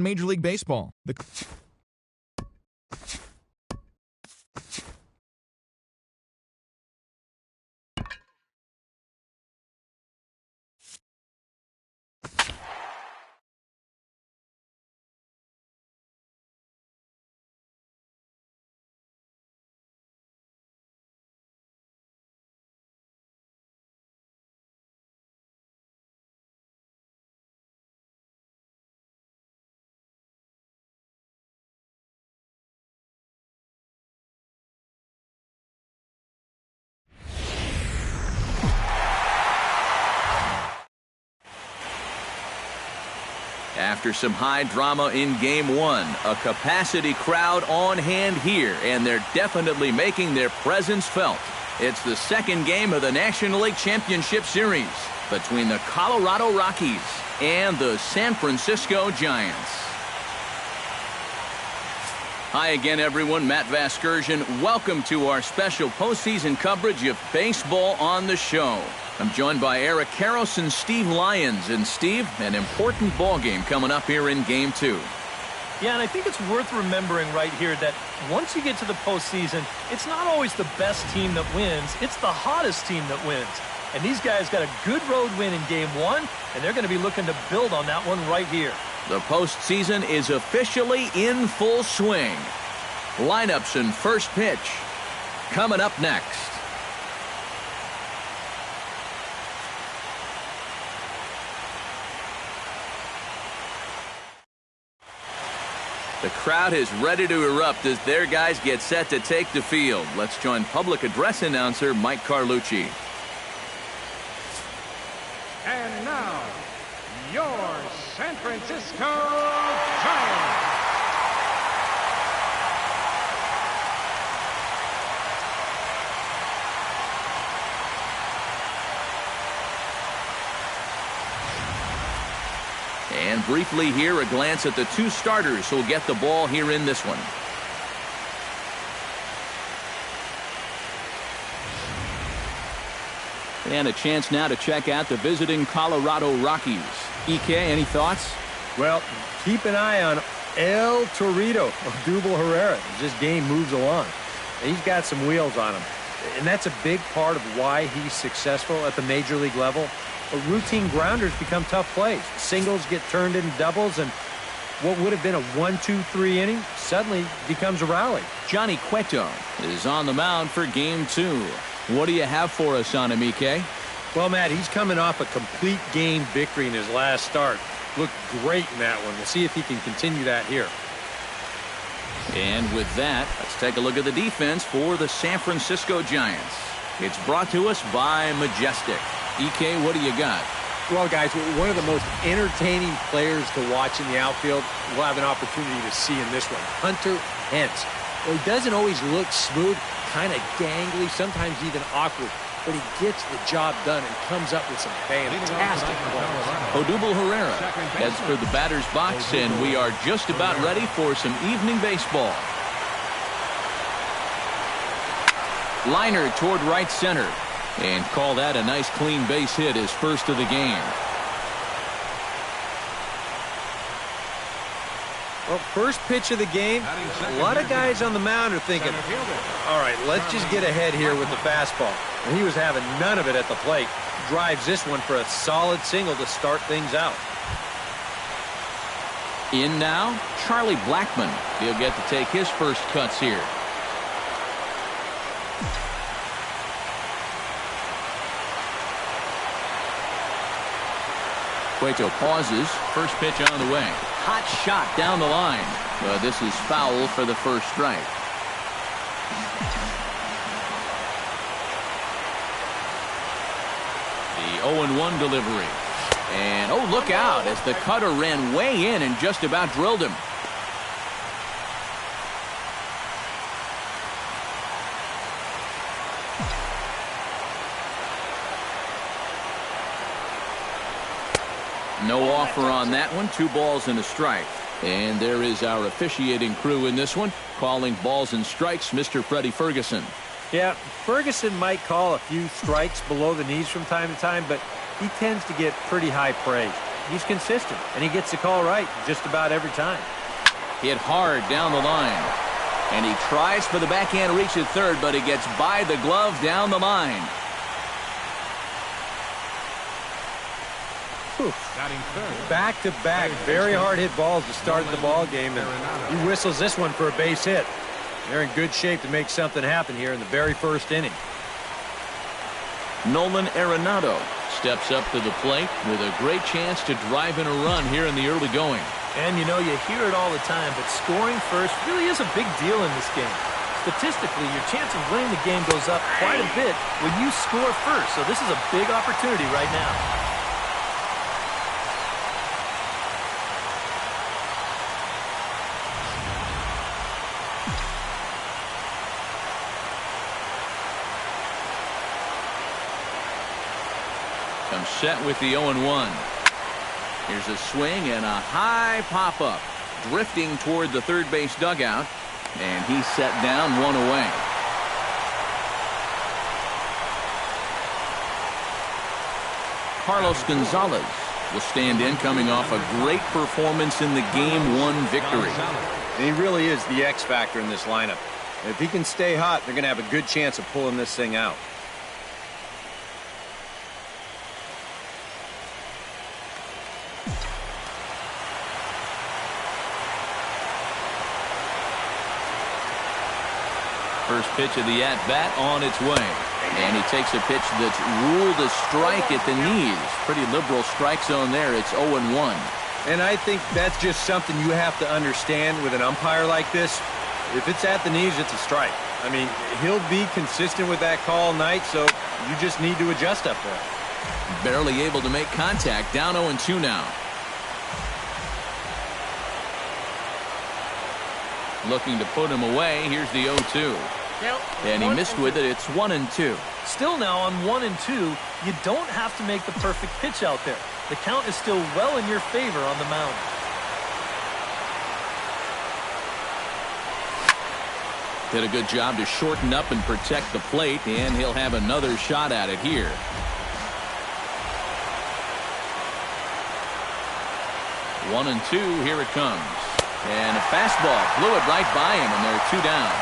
Major League Baseball. After some high drama in Game 1, a capacity crowd on hand here, and they're definitely making their presence felt. It's the second game of the National League Championship Series between the Colorado Rockies and the San Francisco Giants. Hi again, everyone. Matt Vasgersian. Welcome to our special postseason coverage of baseball on the show. I'm joined by Eric Karros and Steve Lyons. And Steve, an important ball game coming up here in Game 2. Yeah, and I think it's worth remembering right here that once you get to the postseason, it's not always the best team that wins. It's the hottest team that wins. And these guys got a good road win in Game 1, and they're going to be looking to build on that one right here. The postseason is officially in full swing. Lineups and first pitch coming up next. The crowd is ready to erupt as their guys get set to take the field. Let's join public address announcer Mike Carlucci. And now, your San Francisco Giants. And briefly here, a glance at the two starters who'll get the ball here in this one. And a chance now to check out the visiting Colorado Rockies. EK, any thoughts? Well, keep an eye on El Torito of Odubel Herrera as this game moves along. He's got some wheels on him, and that's a big part of why he's successful at the major league level. But routine grounders become tough plays. Singles get turned into doubles, and what would have been a 1-2-3 inning suddenly becomes a rally. Johnny Cueto is on the mound for Game 2. What do you have for us on him, EK? Well, Matt, he's coming off a complete game victory in his last start. Looked great in that one. We'll see if he can continue that here. And with that, let's take a look at the defense for the San Francisco Giants. It's brought to us by Majestic. EK, what do you got? Well, guys, one of the most entertaining players to watch in the outfield we'll have an opportunity to see in this one. Hunter Hence. Well, he doesn't always look smooth, kind of gangly, sometimes even awkward, but he gets the job done and comes up with some fantastic plays. Odubel Herrera heads for the batter's box, and we are just about ready for some evening baseball. Liner toward right center. And call that a nice clean base hit, his first of the game. Well, first pitch of the game, a lot of guys on the mound are thinking, all right, let's just get ahead here with the fastball. And he was having none of it at the plate. Drives this one for a solid single to start things out. In now, Charlie Blackmon. He'll get to take his first cuts here. Cueto pauses. First pitch on the way. Hot shot down the line. But this is foul for the first strike. The 0-1 delivery. And, oh, look out as the cutter ran way in and just about drilled him. No offer on that one. 2 balls and a strike. And there is our officiating crew in this one, calling balls and strikes, Mr. Freddie Ferguson. Yeah, Ferguson might call a few strikes below the knees from time to time, but he tends to get pretty high praise. he's consistent, and he gets the call right just about every time. Hit hard down the line. And he tries for the backhand reach at third, but he gets by the glove down the line. Back-to-back, very hard-hit balls to start the ball game, and he whistles this one for a base hit. They're in good shape to make something happen here in the very first inning. Nolan Arenado steps up to the plate with a great chance to drive in a run here in the early going. And you know, you hear it all the time, but scoring first really is a big deal in this game. Statistically, your chance of winning the game goes up quite a bit when you score first, so this is a big opportunity right now. Comes set with the 0-1. Here's a swing and a high pop-up. Drifting toward the third base dugout. And he's set down, one away. Carlos Gonzalez will stand in coming off a great performance in the Game 1 victory. And he really is the X factor in this lineup. If he can stay hot, they're going to have a good chance of pulling this thing out. First pitch of the at-bat on its way. And he takes a pitch that's ruled a strike at the knees. Pretty liberal strike zone there. It's 0-1. And I think that's just something you have to understand with an umpire like this. If it's at the knees, it's a strike. I mean, he'll be consistent with that call all night, so you just need to adjust up there. Barely able to make contact. Down 0-2 now. Looking to put him away. Here's the 0-2. And he missed with it. It's 1-2. Still now on 1-2, you don't have to make the perfect pitch out there. The count is still well in your favor on the mound. Did a good job to shorten up and protect the plate, and he'll have another shot at it here. One and two, here it comes. And a fastball blew it right by him, and there are two down.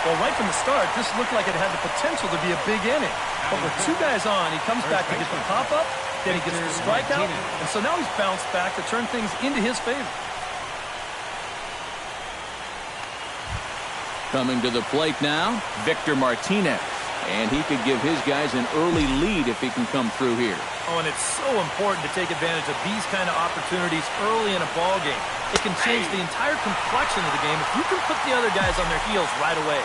Well, right from the start, this looked like it had the potential to be a big inning. But with two guys on, he comes back to get the pop-up, then he gets the strikeout, and so now he's bounced back to turn things into his favor. Coming to the plate now, Victor Martinez. And he could give his guys an early lead if he can come through here. Oh, and it's so important to take advantage of these kind of opportunities early in a ball game. It can change the entire complexion of the game if you can put the other guys on their heels right away.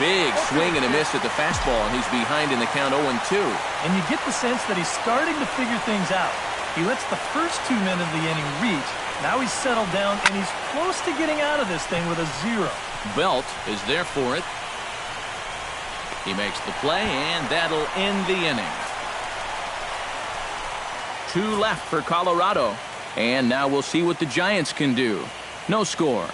Big swing and a miss at the fastball, and he's behind in the count 0-2. And you get the sense that he's starting to figure things out. He lets the first 2 men of the inning reach. Now he's settled down, and he's close to getting out of this thing with a 0. Belt is there for it. He makes the play, and that'll end the inning. 2 left for Colorado. And now we'll see what the Giants can do. No score.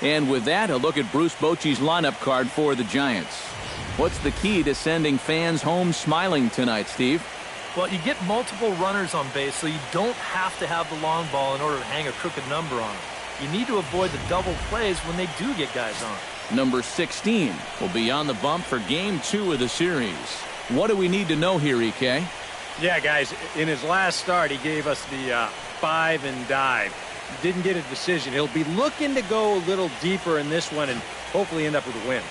And with that, a look at Bruce Bochy's lineup card for the Giants. What's the key to sending fans home smiling tonight, Steve? Well, you get multiple runners on base, so you don't have to have the long ball in order to hang a crooked number on them. You need to avoid the double plays when they do get guys on. Number 16 will be on the bump for Game 2 of the series. What do we need to know here, EK? Yeah, guys, in his last start, he gave us the 5 and dive. Didn't get a decision. He'll be looking to go a little deeper in this one and hopefully end up with a win.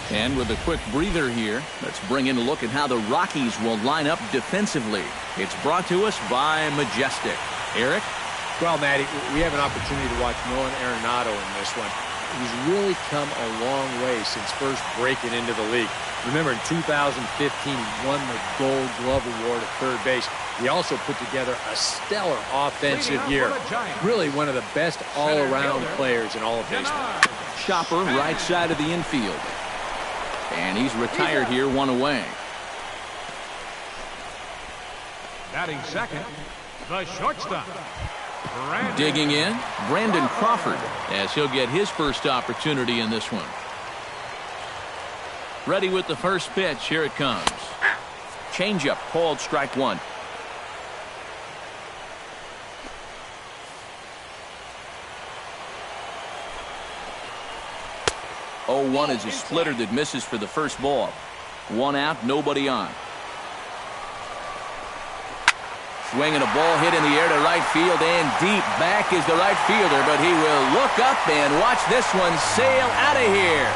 And with a quick breather here, let's bring in a look at how the Rockies will line up defensively. It's brought to us by Majestic. Eric? Well, Matty, we have an opportunity to watch Nolan Arenado in this one. he's really come a long way since first breaking into the league. Remember, in 2015, he won the Gold Glove Award at third base. He also put together a stellar offensive year. Really one of the best all-around players in all of baseball. Chopper right side of the infield. And he's retired here, one away. Batting second, the shortstop. Digging in, Brandon Crawford, as he'll get his first opportunity in this one. Ready with the first pitch. Here it comes. Changeup called strike one. Oh, 1 is a splitter that misses for the first ball. 1 out, nobody on. Swinging a ball hit in the air to right field, and deep back is the right fielder, but he will look up and watch this one sail out of here.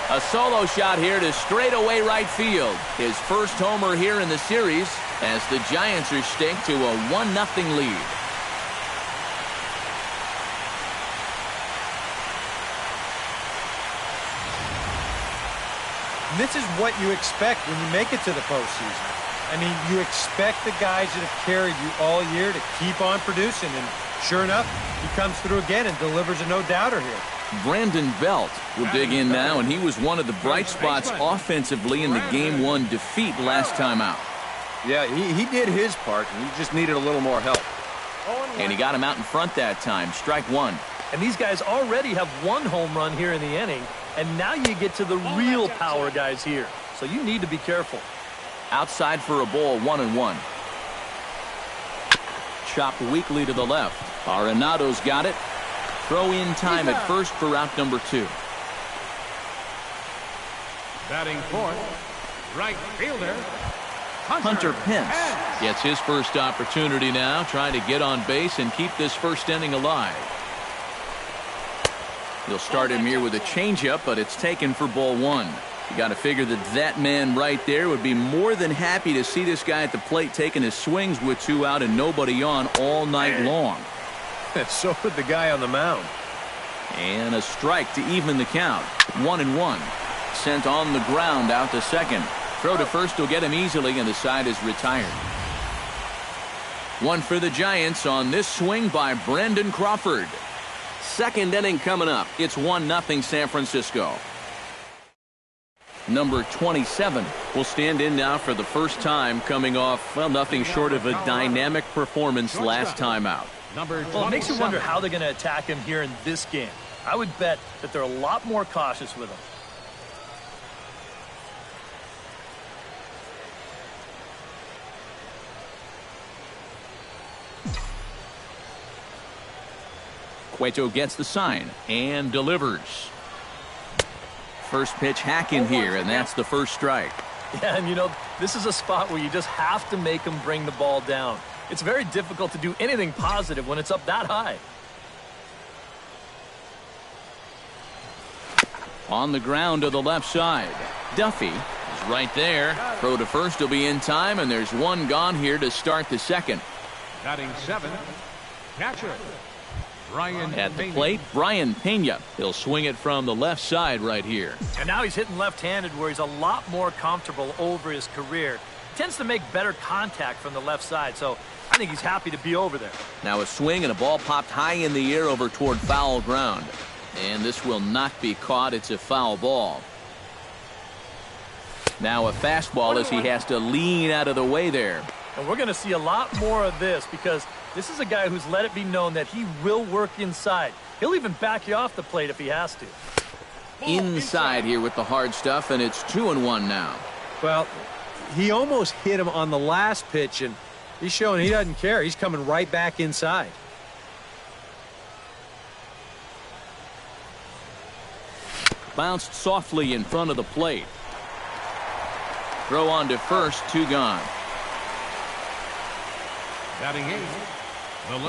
A solo shot here to straightaway right field. His first homer here in the series as the Giants are staked to a 1-0 lead. This is what you expect when you make it to the postseason. I mean, you expect the guys that have carried you all year to keep on producing, and sure enough, he comes through again and delivers a no-doubter here. Brandon Belt will dig in now, and he was one of the bright spots offensively in the Game 1 defeat last time out. Yeah, he did his part, and he just needed a little more help. And he got him out in front that time. Strike one. And these guys already have 1 home run here in the inning, and now you get to the real power guys here. So you need to be careful. Outside for a ball, 1-1. Chopped weakly to the left. Arenado's got it. Throw in time at first for out number 2. Batting fourth, right fielder, Hunter Pence gets his first opportunity now, trying to get on base and keep this first inning alive. He'll start him here with a changeup, but it's taken for ball 1. You got to figure that man right there would be more than happy to see this guy at the plate taking his swings with 2 out and nobody on all night long. So would the guy on the mound. And a strike to even the count. 1-1. Sent on the ground out to second. Throw to first will get him easily, and the side is retired. 1 for the Giants on this swing by Brandon Crawford. Second inning coming up. It's 1-0 San Francisco. Number 27 will stand in now for the first time, coming off, well, nothing short of a dynamic performance last time out. Well, it makes you wonder how they're going to attack him here in this game. I would bet that they're a lot more cautious with him. Cueto gets the sign and delivers. First pitch hack in here, and that's the first strike. Yeah, and you know, this is a spot where you just have to make him bring the ball down. It's very difficult to do anything positive when it's up that high. On the ground to the left side. Duffy is right there. Throw to first will be in time, and there's 1 gone here to start the second. batting 7, catcher, Brian At the Pena. plate, Brian Pena. He'll swing it from the left side right here. And now he's hitting left-handed where he's a lot more comfortable over his career. He tends to make better contact from the left side, so I think he's happy to be over there. Now a swing and a ball popped high in the air over toward foul ground. And this will not be caught. It's a foul ball. Now a fastball as he has to lean out of the way there. And we're going to see a lot more of this because this is a guy who's let it be known that he will work inside. He'll even back you off the plate if he has to. Inside here with the hard stuff, and it's 2-1 now. Well, he almost hit him on the last pitch, and he's showing he doesn't care. He's coming right back inside. Bounced softly in front of the plate. Throw on to first, 2 gone. Batting 8.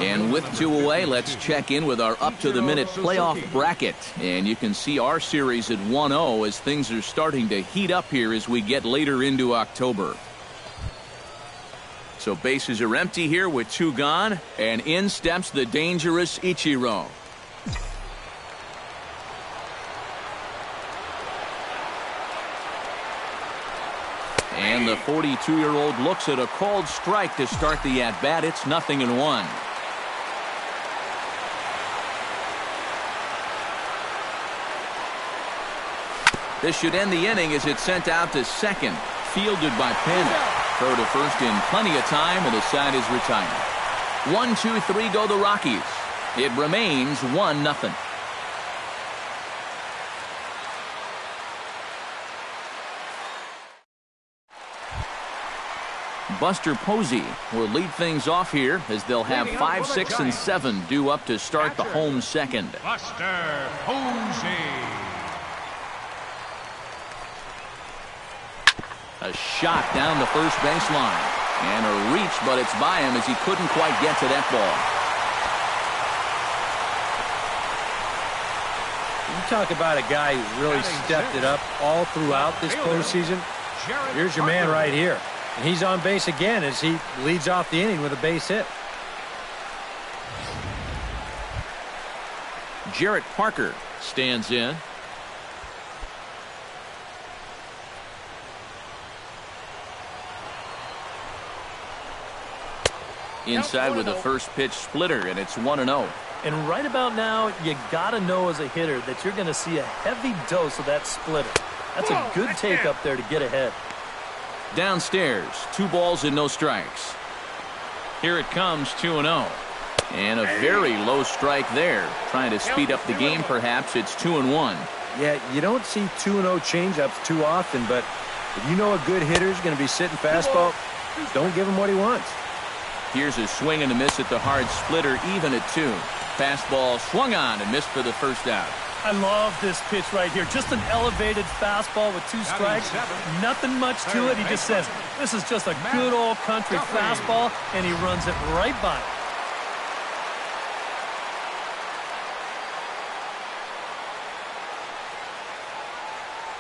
And with 2 away, let's check in with our up-to-the-minute playoff bracket. And you can see our series at 1-0 as things are starting to heat up here as we get later into October. So So bases are empty here with 2 gone, and in steps the dangerous Ichiro. And the 42-year-old looks at a called strike to start the at-bat. It's 0-1. This should end the inning as it's sent out to second. Fielded by Panic. Throw to first in plenty of time, and the side is retired. 1-2-3 go the Rockies. It remains 1-0. Buster Posey will lead things off here as they'll have 5, 6, and 7 due up to start the home second. Buster Posey. A shot down the first baseline. And a reach, but it's by him as he couldn't quite get to that ball. You talk about a guy who really stepped it up all throughout this postseason. Here's your man right here. And he's on base again as he leads off the inning with a base hit. Jarrett Parker stands in. Inside with a first pitch splitter, and it's 1-0. And right about now, you got to know as a hitter that you're going to see a heavy dose of that splitter. That's a good take up there to get ahead. Downstairs, 2 balls and no strikes. Here it comes, 2-0. And a very low strike there. Trying to speed up the game, perhaps. It's 2-1. Yeah, you don't see 2-0 changeups too often, but if you know a good hitter's going to be sitting fastball, don't give him what he wants. Here's a swing and a miss at the hard splitter, even at 2. Fastball swung on and missed for the first out. I love this pitch right here. Just an elevated fastball with 2 strikes. Nothing much to it. He just says, this is just a good old country fastball, and he runs it right by.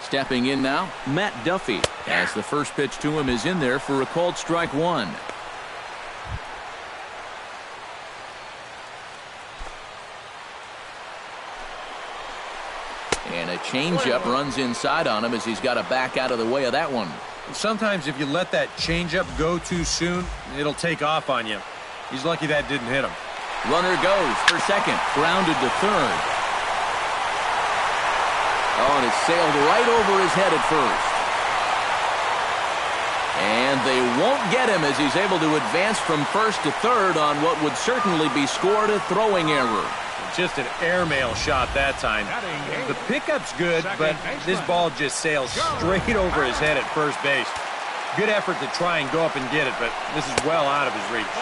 Stepping in now, Matt Duffy, as the first pitch to him is in there for a called strike 1. And a changeup runs inside on him as he's got to back out of the way of that one. Sometimes if you let that changeup go too soon, it'll take off on you. He's lucky that didn't hit him. Runner goes for second, grounded to third. Oh, and it sailed right over his head at first. And they won't get him as he's able to advance from first to third on what would certainly be scored a throwing error. Just an airmail shot that time. The pickup's good, but this ball just sails straight over his head at first base. Good effort to try and go up and get it, but this is well out of his reach.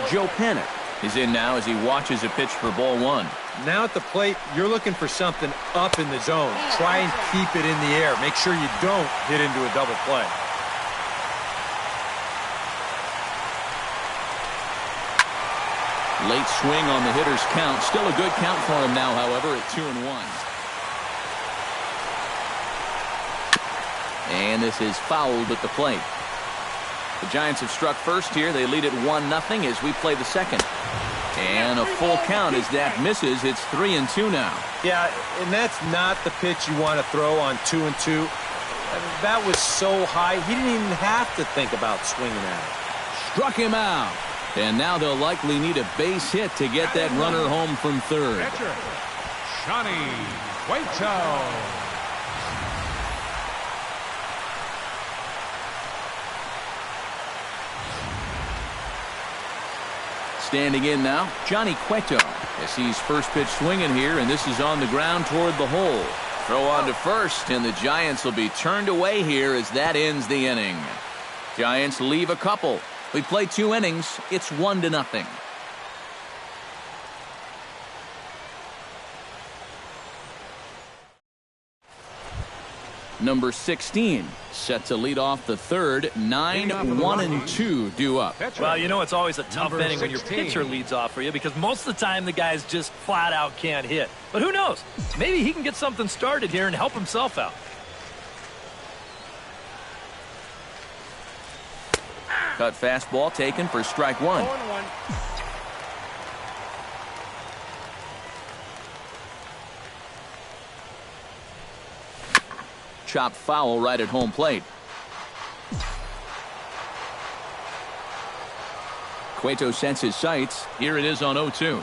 Joe Panic is in now as he watches a pitch for ball 1. Now at the plate, you're looking for something up in the zone. Try and keep it in the air. Make sure you don't hit into a double play. Late swing on the hitter's count. Still a good count for him now, however, at 2-1. And this is fouled at the plate. The Giants have struck first here. They lead at 1-0 as we play the second. And a full count as that misses. It's 3-2 now. Yeah, and that's not the pitch you want to throw on 2-2. That was so high, he didn't even have to think about swinging at it. Struck him out. And now they'll likely need a base hit to get that runner home from third. Catcher, Johnny Cueto. Standing in now, Johnny Cueto, as he's first pitch swinging here, and this is on the ground toward the hole. Throw on to first, and the Giants will be turned away here as that ends the inning. Giants leave a couple. We play 2 innings. It's 1-0. Number 16 set to lead off the third. 9-1-2 due up. Well, you know it's always a tough inning when your pitcher leads off for you because most of the time the guys just flat out can't hit. But who knows? Maybe he can get something started here and help himself out. Cut fastball taken for strike one. 0-1. Chopped foul right at home plate. Cueto sets his sights. Here it is on 0-2.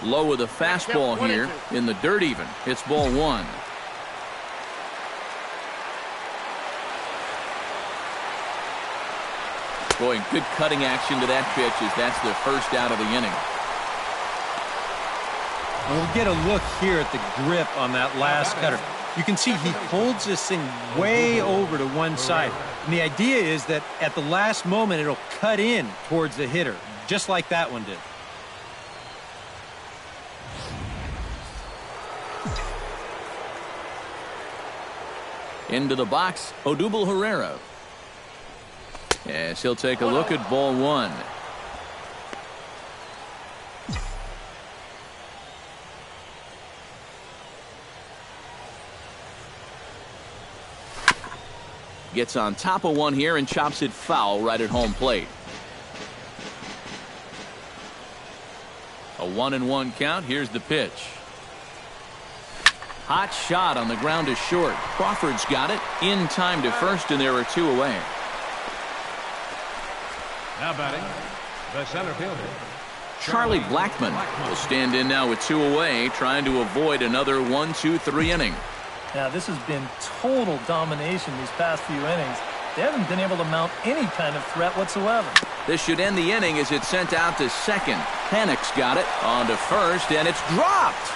Low with a fastball here in the dirt even. It's ball one. Boy, good cutting action to that pitch as that's the first out of the inning. We'll get a look here at the grip on that last cutter. You can see he holds this thing way over to one side. And the idea is that at the last moment, it'll cut in towards the hitter, just like that one did. Into the box, Odubel Herrera. Yes, he'll take a look at ball one. Gets on top of one here and chops it foul right at home plate. A 1-1 count. Here's the pitch. Hot shot on the ground is short. Crawford's got it in time to first, and there are two away. Now batting, the center fielder, Charlie Blackmon will stand in now with two away, trying to avoid another 1-2-3 inning. Now, this has been total domination these past few innings. They haven't been able to mount any kind of threat whatsoever. This should end the inning as it's sent out to second. Panik's got it on to first, and it's dropped.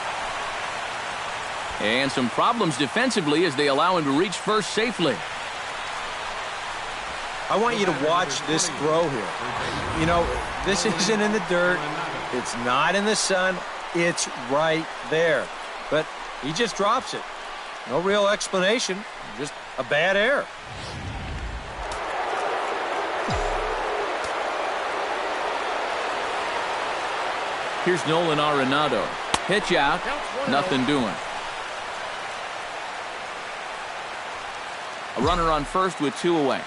And some problems defensively as they allow him to reach first safely. I want you to watch this throw here. You know, this isn't in the dirt. It's not in the sun. It's right there. But he just drops it. No real explanation. Just a bad error. Here's Nolan Arenado. Pitch out. Nothing doing. A runner on first with two away.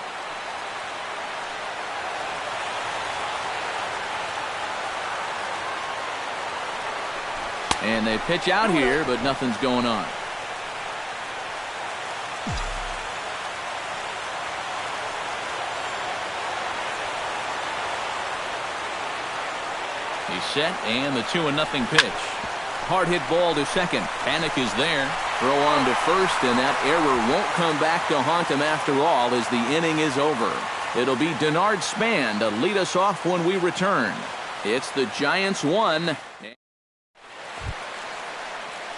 And they pitch out here, but nothing's going on. He's set, and the 2-0 pitch. Hard hit ball to second. Panik is there. Throw on to first, and that error won't come back to haunt him after all as the inning is over. It'll be Denard Span to lead us off when we return. It's the Giants 1.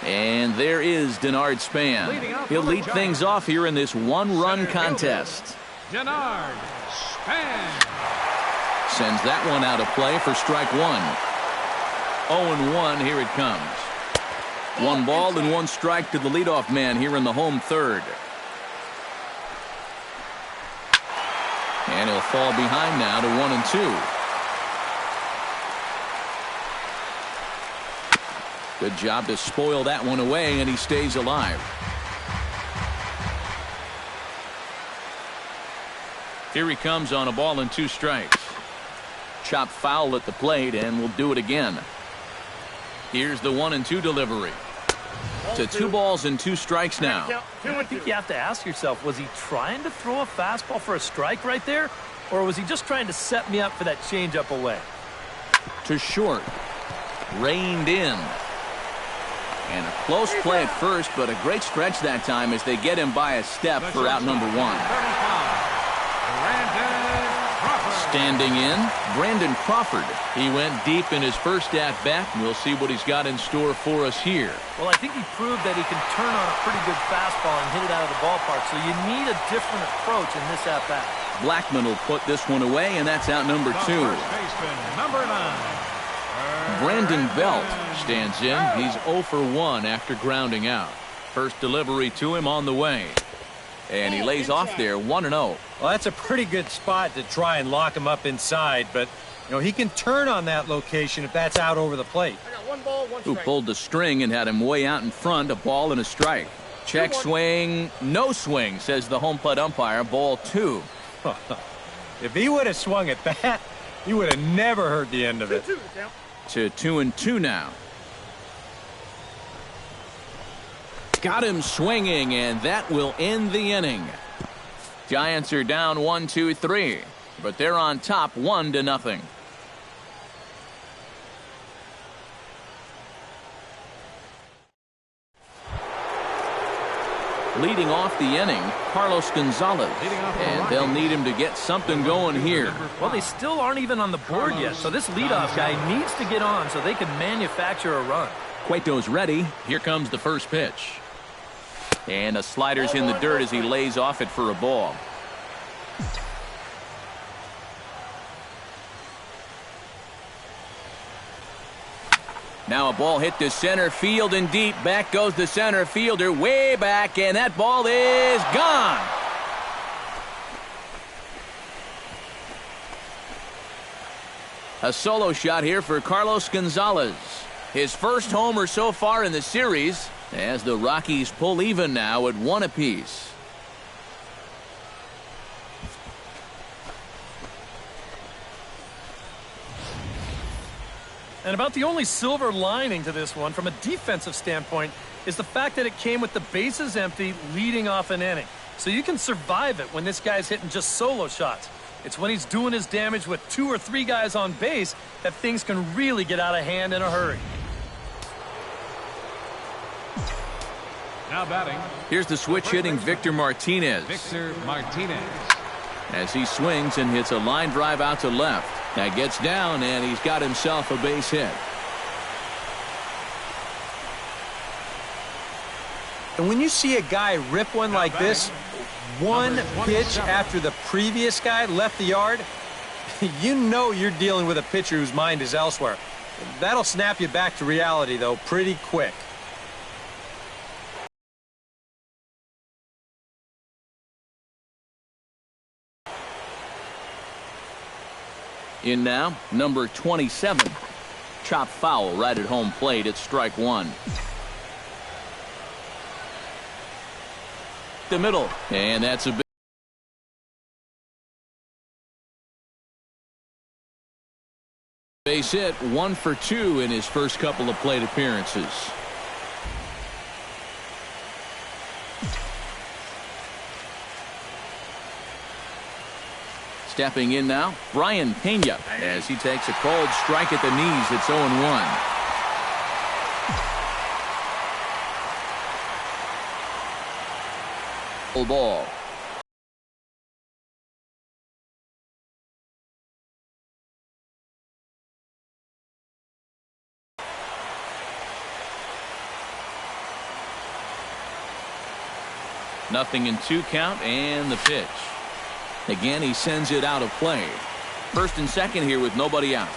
And there is Denard Span. He'll lead things off here in this one-run contest. Denard Span. Sends that one out of play for strike one. 0-1, here it comes. One ball and one strike to the leadoff man here in the home third. And he'll fall behind now to 1-2. Good job to spoil that one away, and he stays alive. Here he comes on a ball and two strikes. Chopped foul at the plate, and we'll do it again. Here's the 1-2 delivery. To 2 balls and 2 strikes now. I think you have to ask yourself, was he trying to throw a fastball for a strike right there? Or was he just trying to set me up for that changeup away? To short. Reined in. And a close play at first, but a great stretch that time as they get him by a step for out number 1. Standing in, Brandon Crawford. He went deep in his first at-bat, and we'll see what he's got in store for us here. Well, I think he proved that he can turn on a pretty good fastball and hit it out of the ballpark, so you need a different approach in this at-bat. Blackmon will put this one away, and that's out number 2. Number 9. Brandon Belt stands in. He's 0 for 1 after grounding out. First delivery to him on the way. And he lays off there 1-0. Well, that's a pretty good spot to try and lock him up inside, but you know he can turn on that location if that's out over the plate. I got 1 ball, 1 Who strike. pulled the string and had him way out in front, a ball and a strike. Check swing, no swing, says the home plate umpire. Ball 2. If he would have swung at that, he would have never heard the end of it. To 2-2 now. Got him swinging, and that will end the inning. Giants are down 1-2-3, but they're on top 1-0. Leading off the inning, Carlos Gonzalez, and they'll need him to get something going here. Well, they still aren't even on the board yet, so this leadoff guy needs to get on so they can manufacture a run. Cueto's ready. Here comes the first pitch. And a slider's in the dirt as he lays off it for a ball. Now a ball hit to center field and deep. Back goes the center fielder way back, and that ball is gone. A solo shot here for Carlos Gonzalez. His first homer so far in the series, as the Rockies pull even now at 1 apiece. And about the only silver lining to this one from a defensive standpoint is the fact that it came with the bases empty leading off an inning. So you can survive it when this guy's hitting just solo shots. It's when he's doing his damage with 2 or 3 guys on base that things can really get out of hand in a hurry. Now batting. Here's the switch hitting Victor Martinez. Victor Martinez. As he swings and hits a line drive out to left. That gets down, and he's got himself a base hit. And when you see a guy rip one like this, one pitch after the previous guy left the yard, you know you're dealing with a pitcher whose mind is elsewhere. That'll snap you back to reality, though, pretty quick. In now, number 27. Chop foul right at home plate at strike 1. The middle, and that's a base hit. 1 for 2 in his first couple of plate appearances. Stepping in now, Brian Pena, as he takes a cold strike at the knees. It's 0-1. Full ball. Nothing in 2 count, and the pitch. Again, he sends it out of play. First and second here with nobody out.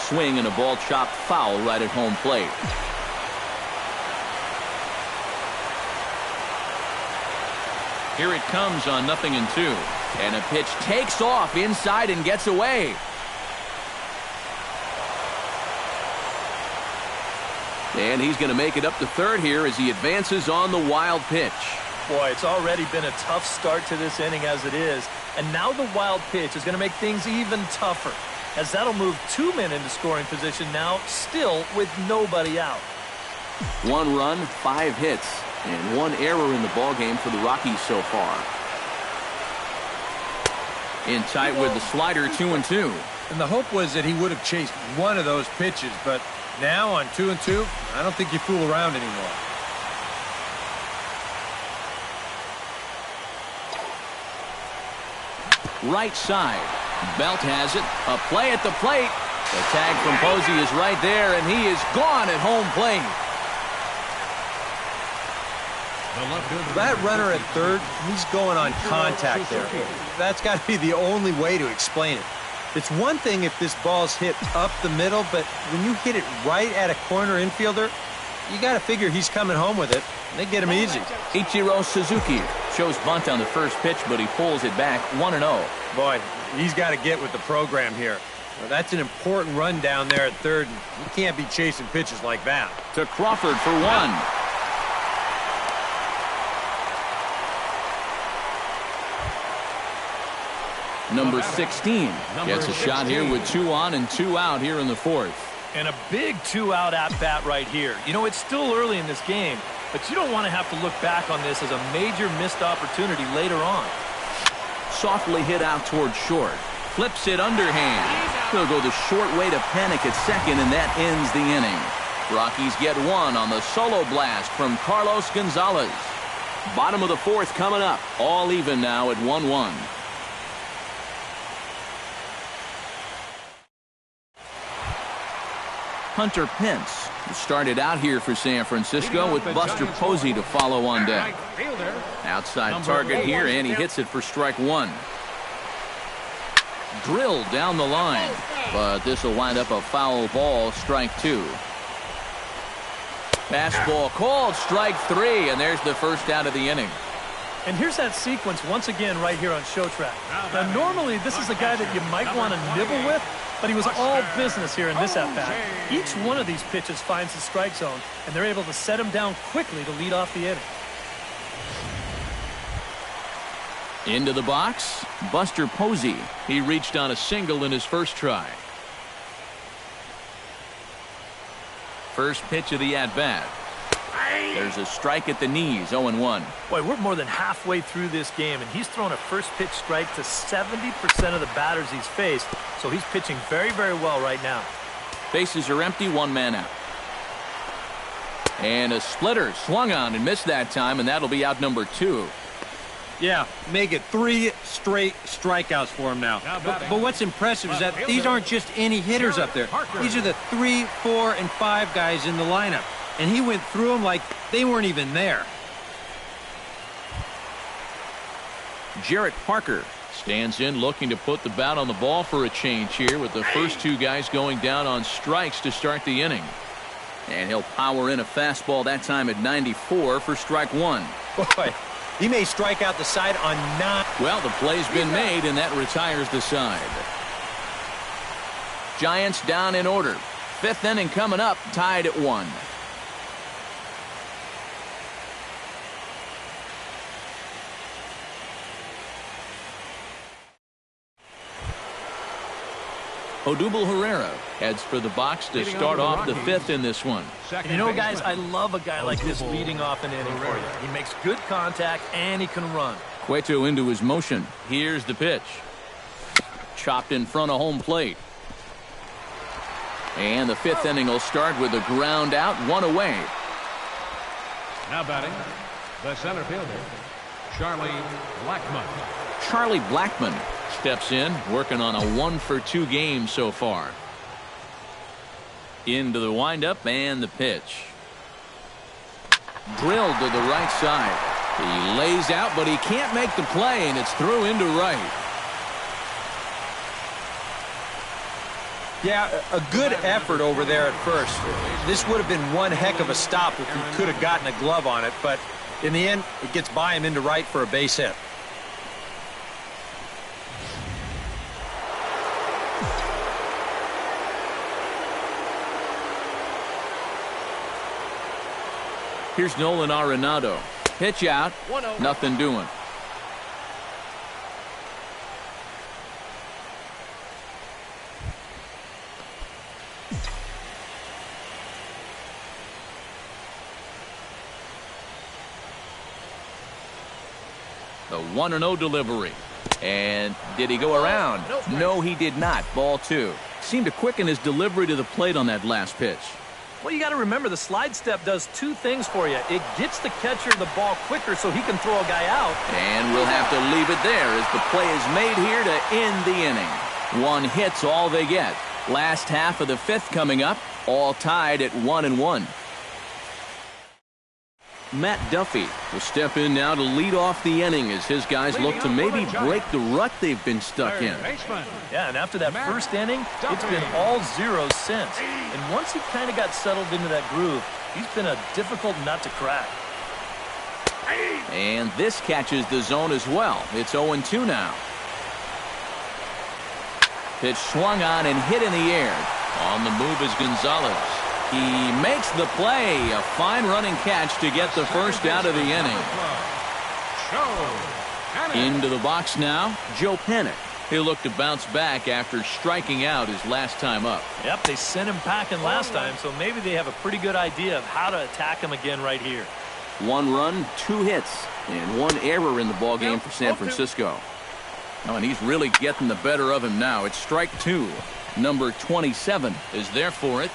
Swing and a ball chopped foul right at home plate. Here it comes on 0-2. And a pitch takes off inside and gets away. And he's going to make it up to third here as he advances on the wild pitch. Boy, it's already been a tough start to this inning as it is. And now the wild pitch is going to make things even tougher, as that'll move 2 men into scoring position now, still with nobody out. 1 run, 5 hits, and 1 error in the ballgame for the Rockies so far. In tight with the slider, 2-2. And the hope was that he would have chased one of those pitches, but now on 2-2, I don't think you fool around anymore. Right side. Belt has it. A play at the plate. The tag from Posey is right there, and he is gone at home plate. That runner at third, he's going on contact there. That's got to be the only way to explain it. It's one thing if this ball's hit up the middle, but when you hit it right at a corner infielder, you got to figure he's coming home with it. They get him easy. Ichiro Suzuki shows bunt on the first pitch, but he pulls it back 1-0. Boy, he's got to get with the program here. Well, that's an important run down there at third. You can't be chasing pitches like that. To Crawford for one. Number 16 gets a shot here with 2 on and 2 out here in the fourth. And a big 2-out at-bat right here. You know, it's still early in this game, but you don't want to have to look back on this as a major missed opportunity later on. Softly hit out toward short. Flips it underhand. He'll go the short way to panic at second, and that ends the inning. Rockies get one on the solo blast from Carlos Gonzalez. Bottom of the fourth coming up. All even now at 1-1. Hunter Pence, who started out here for San Francisco with Buster Posey to follow on deck. Outside target here, and he hits it for strike one. Drilled down the line, but this will wind up a foul ball, strike two. Fastball called, strike three, and there's the first out of the inning. And here's that sequence once again right here on Showtrack. Now, normally this is a guy that you might want to nibble with, but he was all business here in this at-bat. Each one of these pitches finds the strike zone, and they're able to set him down quickly to lead off the inning. Into the box, Buster Posey. He reached on a single in his first try. First pitch of the at-bat. There's a strike at the knees, 0-1. Boy, we're more than halfway through this game, and he's thrown a first pitch strike to 70% of the batters he's faced, so he's pitching very, very well right now. Bases are empty, 1 man out. And a splitter swung on and missed that time, and that'll be out number 2. Yeah, make it 3 straight strikeouts for him now. But what's impressive is that these aren't just any hitters up there. These are the 3, 4, and 5 guys in the lineup. And he went through them like they weren't even there. Jarrett Parker stands in looking to put the bat on the ball for a change here with the first 2 guys going down on strikes to start the inning. And he'll power in a fastball that time at 94 for strike 1. Boy, he may strike out the side on 9. Well, the play's been made, and that retires the side. Giants down in order. 5th inning coming up, tied at 1. Odubel Herrera heads for the box to start off the 5th in this one. And you know, guys, I love a guy like this leading off an inning for you. He makes good contact, and he can run. Cueto into his motion. Here's the pitch. Chopped in front of home plate. And the 5th inning will start with a ground out, 1 away. Now batting, the center fielder, Charlie Blackmon. Charlie Blackmon steps in, working on a 1-for-2 game so far. Into the windup and the pitch. Drilled to the right side. He lays out, but he can't make the play, and it's through into right. Yeah, a good effort over there at first. This would have been one heck of a stop if he could have gotten a glove on it, but in the end, it gets by him into right for a base hit. Here's Nolan Arenado. Pitch out. Nothing doing. The 1-0 delivery. And did he go around? No, he did not. Ball 2. Seemed to quicken his delivery to the plate on that last pitch. Well, you got to remember the slide step does 2 things for you. It gets the catcher the ball quicker so he can throw a guy out. And we'll have to leave it there as the play is made here to end the inning. 1 hit's all they get. Last half of the 5th coming up, all tied at 1-1. Matt Duffy will step in now to lead off the inning as his guys look to maybe break the rut they've been stuck in. Yeah, and after that first inning, it's been all zeros since. And once he kind of got settled into that groove, he's been a difficult nut to crack. And this catches the zone as well. It's 0-2 now. Pitch swung on and hit in the air. On the move is Gonzalez. He makes the play. A fine running catch to get the first out of the inning. Into the box now, Joe Panic. He'll look to bounce back after striking out his last time up. Yep, they sent him packing last time, so maybe they have a pretty good idea of how to attack him again right here. 1 run, 2 hits, and 1 error in the ballgame for San Francisco. Oh, and he's really getting the better of him now. It's strike 2. Number 27 is there for it,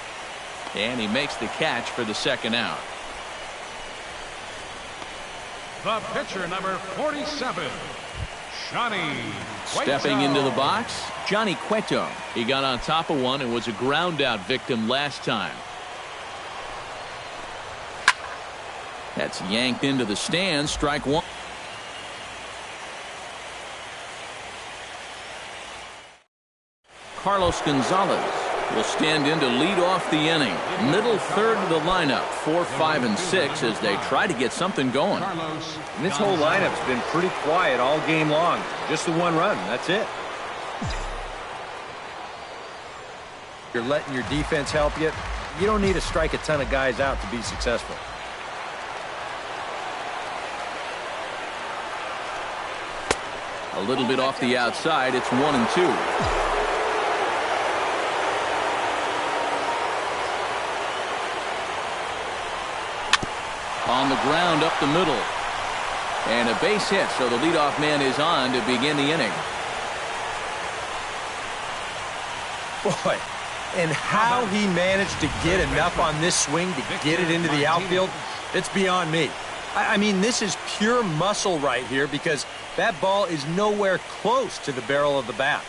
and he makes the catch for the second out. The pitcher, number 47, Johnny Cueto. Stepping into the box, Johnny Cueto. He got on top of one and was a ground out victim last time. That's yanked into the stands. Strike 1. Carlos Gonzalez will stand in to lead off the inning. Middle third of the lineup, 4, 5, and 6 as they try to get something going. And this whole lineup's been pretty quiet all game long. Just the 1 run. That's it. You're letting your defense help you. You don't need to strike a ton of guys out to be successful. A little bit off the outside. It's 1 and 2. On the ground up the middle. And a base hit, so the leadoff man is on to begin the inning. Boy, and how he managed to get enough on this swing to get it into the outfield, it's beyond me. I mean, this is pure muscle right here because that ball is nowhere close to the barrel of the bat.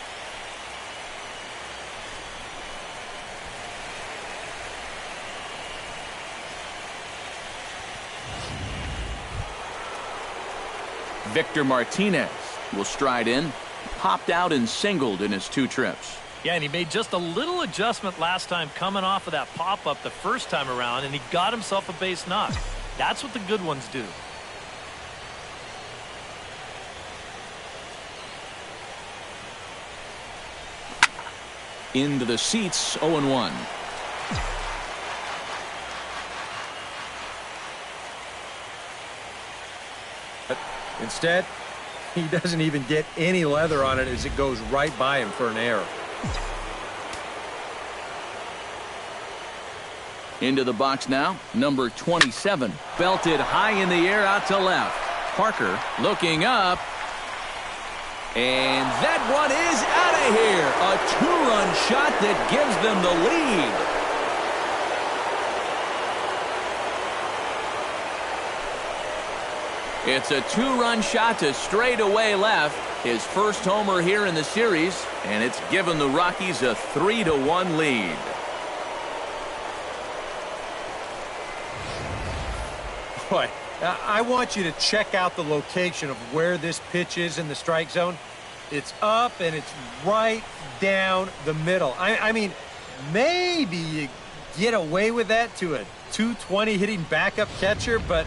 Victor Martinez will stride in. Popped out and singled in his 2 trips. Yeah, and he made just a little adjustment last time coming off of that pop-up the first time around, and he got himself a base knock. That's what the good ones do. Into the seats, 0-1. Instead, he doesn't even get any leather on it as it goes right by him for an error. Into the box now, number 27. Belted high in the air out to left. Parker looking up. And that one is out of here. A 2-run shot that gives them the lead. It's a 2-run shot to straightaway left. His first homer here in the series, and it's given the Rockies a 3-1 lead. Boy, I want you to check out the location of where this pitch is in the strike zone. It's up and it's right down the middle. I mean, maybe you get away with that to a 220 hitting backup catcher, but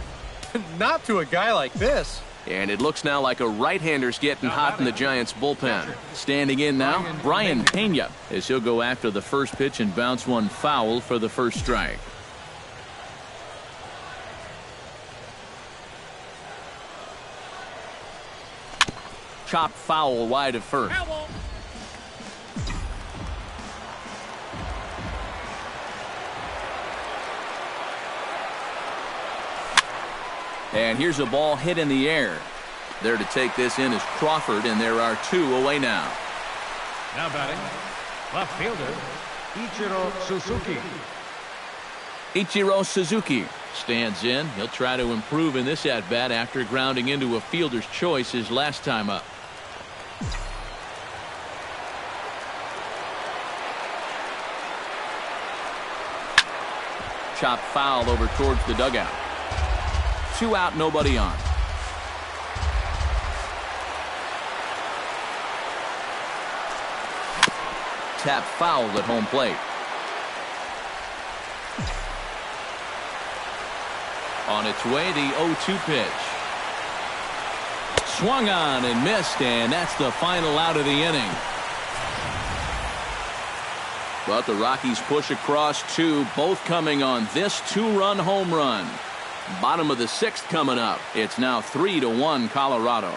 not to a guy like this. And it looks now like a right-hander's getting hot in the Giants bullpen. Standing in now, Brian Pena, as he'll go after the first pitch and bounce one foul for the first strike. Chopped foul wide of first. And here's a ball hit in the air. There to take this in is Crawford, and there are 2 away now. Now batting, left fielder, Ichiro Suzuki. Ichiro Suzuki stands in. He'll try to improve in this at-bat after grounding into a fielder's choice his last time up. Chopped foul over towards the dugout. 2 out, nobody on. Tap foul at home plate. On its way, the 0-2 pitch. Swung on and missed, and that's the final out of the inning. But the Rockies push across 2, both coming on this 2-run home run. Bottom of the 6th coming up. It's now 3-1 Colorado.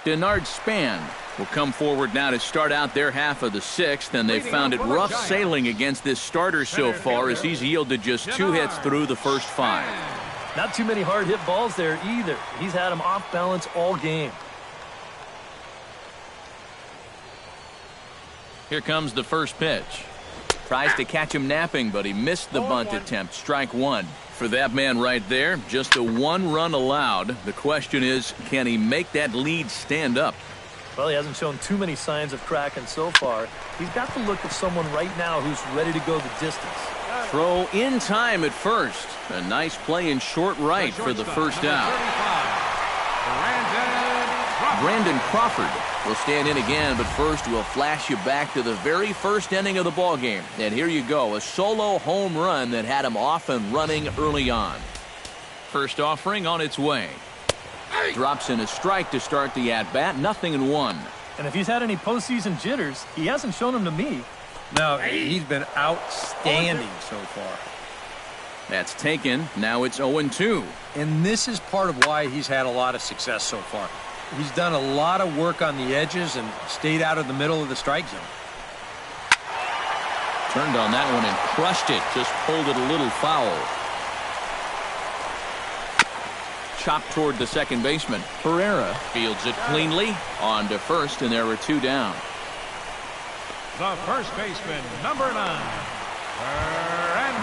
Denard Span will come forward now to start out their half of the 6th, and they've found it rough sailing against this starter so far as he's yielded just 2 hits through the first 5. Not too many hard hit balls there either. He's had them off balance all game. Here comes the first pitch. Tries to catch him napping, but he missed the bunt attempt. Strike 1. For that man right there, just a 1 run allowed. The question is, can he make that lead stand up? Well, he hasn't shown too many signs of cracking so far. He's got the look of someone right now who's ready to go the distance. Throw in time at first. A nice play in short right for the first out. Brandon Crawford will stand in again, but first we'll flash you back to the very first inning of the ballgame. And here you go, a solo home run that had him off and running early on. First offering on its way. Drops in a strike to start the at-bat, 0-1. And if he's had any postseason jitters, he hasn't shown them to me. No, he's been outstanding so far. That's taken. Now it's 0-2. And this is part of why he's had a lot of success so far. He's done a lot of work on the edges and stayed out of the middle of the strike zone. Turned on that one and crushed it. Just pulled it a little foul. Chopped toward the second baseman. Herrera fields it cleanly. On to first, and there were 2 down. The first baseman, number 9.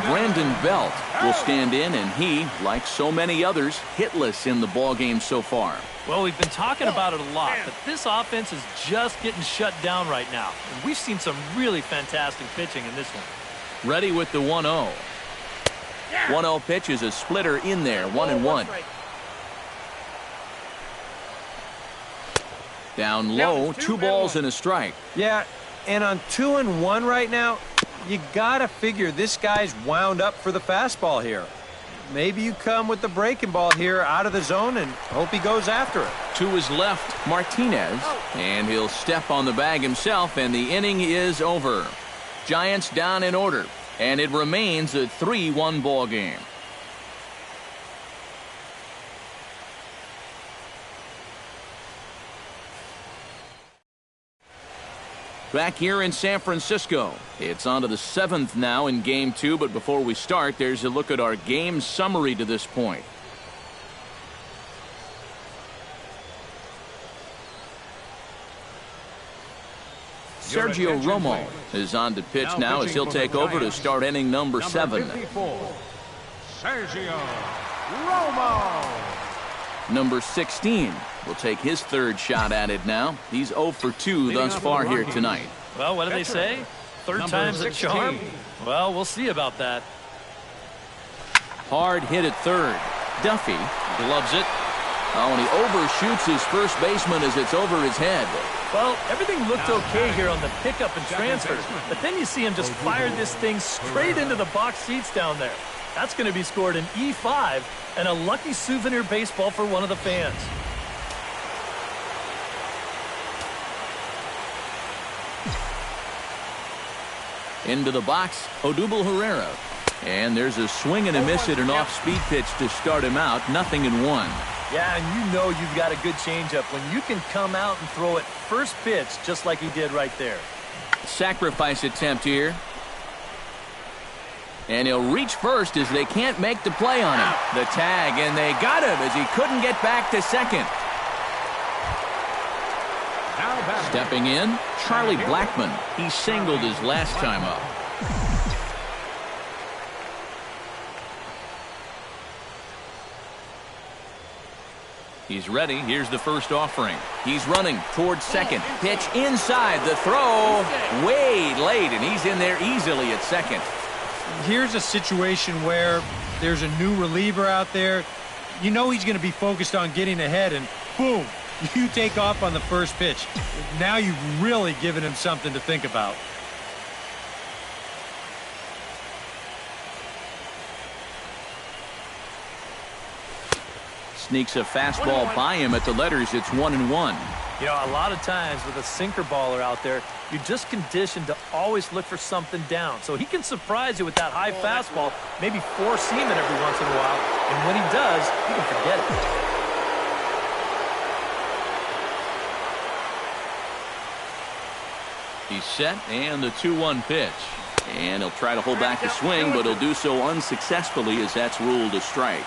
Brandon Belt will stand in, and he, like so many others, hitless in the ballgame so far. Well, we've been talking about it a lot, but this offense is just getting shut down right now. And we've seen some really fantastic pitching in this one. Ready with the 1-0. 1-0 pitch is a splitter in there, 1-1. Down low, 2 balls and a strike. Yeah, and on 2-1 right now, you gotta figure this guy's wound up for the fastball here. Maybe you come with the breaking ball here out of the zone and hope he goes after it. To his left, Martinez, and he'll step on the bag himself, and the inning is over. Giants down in order, and it remains a 3-1 ball game. Back here in San Francisco, it's on to the 7th now in Game 2, but before we start, there's a look at our game summary to this point. Sergio Romo is on to pitch now as he'll take over to start inning number 7. Sergio Romo. Number 16 will take his 3rd shot at it now. He's 0 for 2 thus far here tonight. Well, what do they say? 3rd time's a charm? Well, we'll see about that. Hard hit at 3rd. Duffy gloves it. Oh, and he overshoots his first baseman as it's over his head. Well, everything looked okay here on the pickup and transfer, but then you see him just fire this thing straight into the box seats down there. That's going to be scored in E5 and a lucky souvenir baseball for one of the fans. Into the box, Odubel Herrera. And there's a swing and a miss at an off-speed pitch to start him out. 0-1. Yeah, and you know you've got a good changeup when you can come out and throw it first pitch just like he did right there. Sacrifice attempt here. And he'll reach first as they can't make the play on him. The tag, and they got him as he couldn't get back to second. Stepping in, Charlie Blackmon. He singled his last time up. He's ready. Here's the first offering. He's running towards second. Pitch inside. The throw way late, and he's in there easily at second. Here's a situation where there's a new reliever out there. You know he's going to be focused on getting ahead, and boom, you take off on the first pitch. Now you've really given him something to think about. Sneaks a fastball by him at the letters. It's 1-1. You know, a lot of times with a sinker baller out there, you're just conditioned to always look for something down. So he can surprise you with that high fastball, maybe four-seam it every once in a while. And when he does, you can forget it. He's set, and the 2-1 pitch. And he'll try to hold back the swing, but he'll do so unsuccessfully as that's ruled a strike.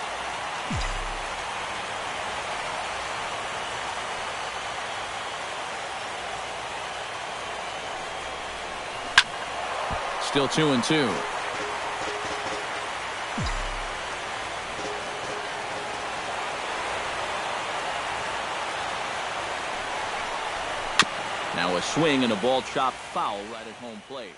Still 2-2. Now a swing and a ball chopped foul right at home plate.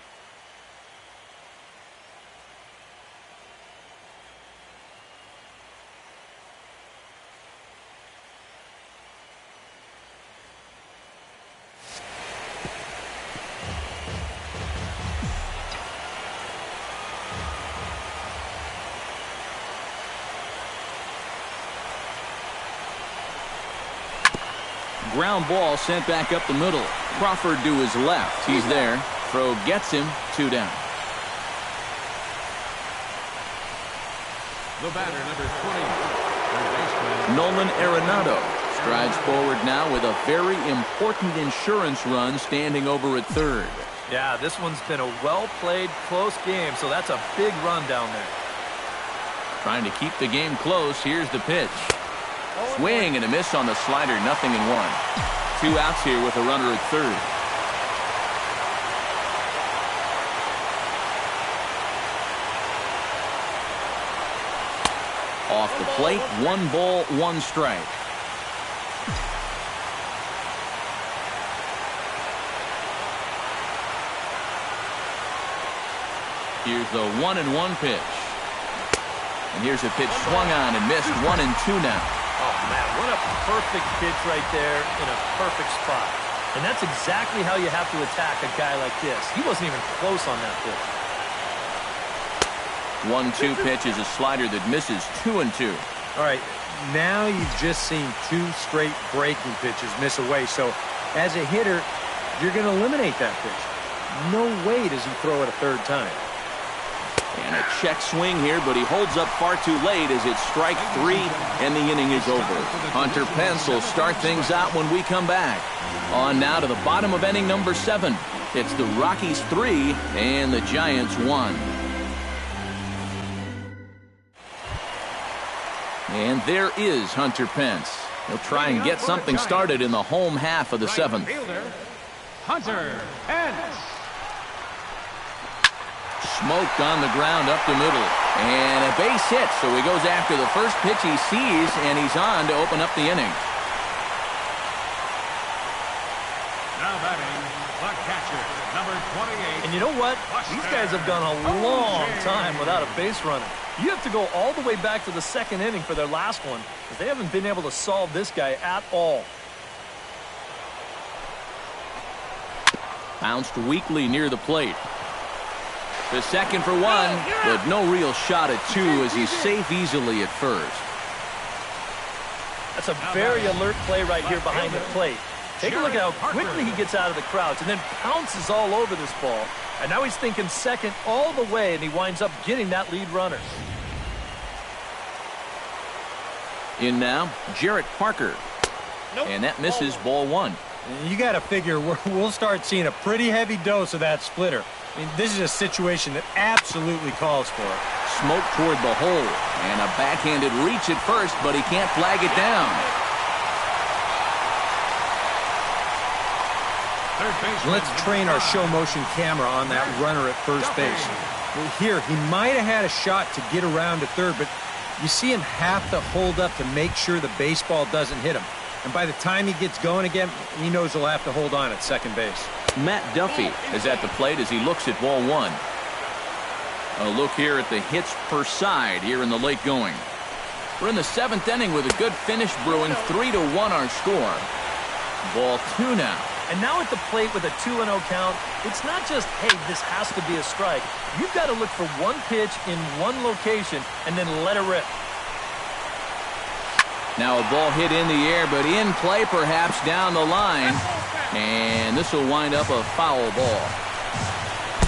Ground ball sent back up the middle. Crawford to his left. He's there. Throw gets him. 2 down. The batter, number 20, third baseman Nolan Arenado strides forward now with a very important insurance run standing over at third. Yeah, this one's been a well-played, close game, so that's a big run down there. Trying to keep the game close. Here's the pitch. Swing and a miss on the slider. 0-1. 2 outs here with a runner at third. Off the plate, 1 ball, 1 strike. Here's the 1-1 pitch. And here's a pitch swung on and missed. 1-2 now. Oh, man, what a perfect pitch right there in a perfect spot. And that's exactly how you have to attack a guy like this. He wasn't even close on that pitch. 1-2 pitch is a slider that misses. 2-2. All right, now you've just seen 2 straight breaking pitches miss away. So as a hitter, you're going to eliminate that pitch. No way does he throw it a third time. And a check swing here, but he holds up far too late as it's strike 3, and the inning is over. Hunter Pence will start things out when we come back. On now to the bottom of inning number 7. It's the Rockies 3 and the Giants 1. And there is Hunter Pence. He'll try and get something started in the home half of the 7th. Hunter Pence. Smoked on the ground up the middle. And a base hit, so he goes after the first pitch he sees, and he's on to open up the inning. Now batting, the catcher, number 28. And you know what? These guys have gone a long time without a base runner. You have to go all the way back to the 2nd inning for their last one, because they haven't been able to solve this guy at all. Bounced weakly near the plate. The second for 1, but no real shot at 2 as he's safe easily at first. That's a very alert play right here behind the plate. Take a look at how quickly he gets out of the crouch and then pounces all over this ball. And now he's thinking second all the way, and he winds up getting that lead runner. In now, Jarrett Parker. And that misses ball 1. You got to figure we'll start seeing a pretty heavy dose of that splitter. I mean, this is a situation that absolutely calls for it. Smoke toward the hole. And a backhanded reach at first, but he can't flag it down. Let's train our show motion camera on that runner at first base. Well, here, he might have had a shot to get around to third, but you see him have to hold up to make sure the baseball doesn't hit him. And by the time he gets going again, he knows he'll have to hold on at second base. Matt Duffy is at the plate as he looks at ball 1. A look here at the hits per side here in the late going. We're in the 7th inning with a good finish brewing. 3-1 our score. Ball 2 now. And now at the plate with a 2-0 count, it's not just, hey, this has to be a strike. You've got to look for one pitch in one location and then let it rip. Now a ball hit in the air, but in play perhaps down the line. And this will wind up a foul ball.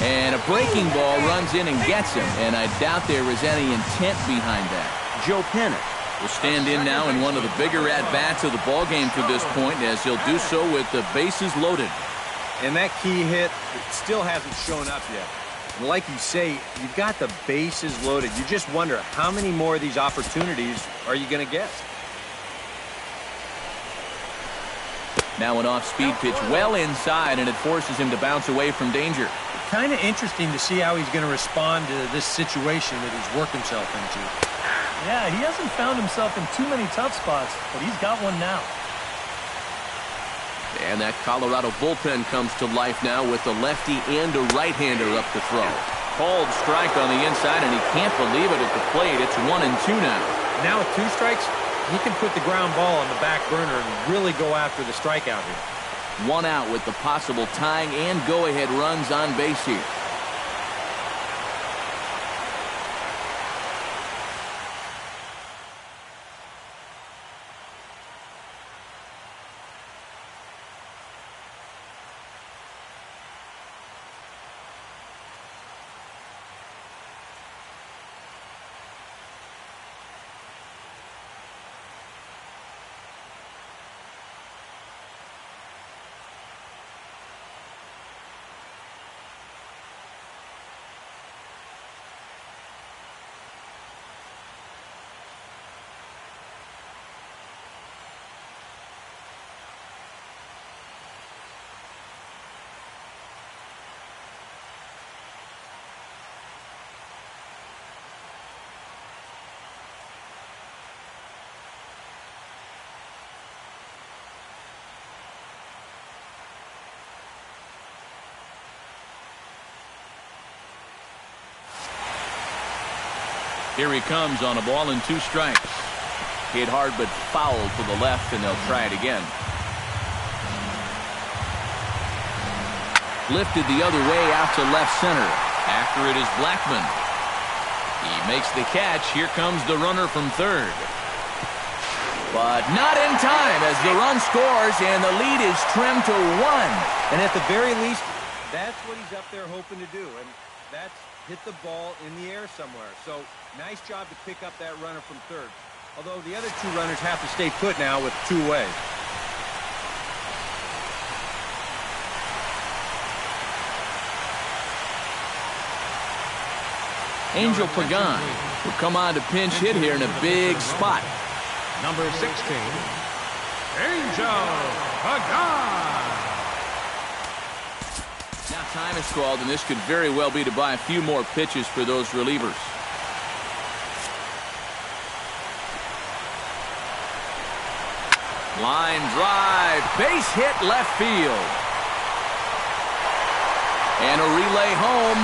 And a breaking ball runs in and gets him. And I doubt there is any intent behind that. Joe Pennant will stand in now in one of the bigger at-bats of the ballgame to this point, as he'll do so with the bases loaded. And that key hit still hasn't shown up yet. And like you say, you've got the bases loaded. You just wonder how many more of these opportunities are you going to get? Now an off-speed pitch well inside, and it forces him to bounce away from danger. Kind of interesting to see how he's going to respond to this situation that he's worked himself into. Yeah, he hasn't found himself in too many tough spots, but he's got one now. And that Colorado bullpen comes to life now with a lefty and a right-hander up to throw. Called strike on the inside, and he can't believe it at the plate. It's 1-2 now. Now with 2 strikes, he can put the ground ball on the back burner and really go after the strikeout here. 1 out with the possible tying and go-ahead runs on base here. Here he comes on a ball and 2 strikes. Hit hard but foul to the left, and they'll try it again. Lifted the other way out to left center. After it is Blackmon. He makes the catch. Here comes the runner from third. But not in time as the run scores, and the lead is trimmed to 1. And at the very least, that's what he's up there hoping to do. And that's hit the ball in the air somewhere. So nice job to pick up that runner from third. Although the other 2 runners have to stay put now with 2 away. Angel Pagan will come on to pinch hit here in a big spot. Number 16, Angel Pagan. Now time is called, and this could very well be to buy a few more pitches for those relievers. Line drive, base hit left field. And a relay home,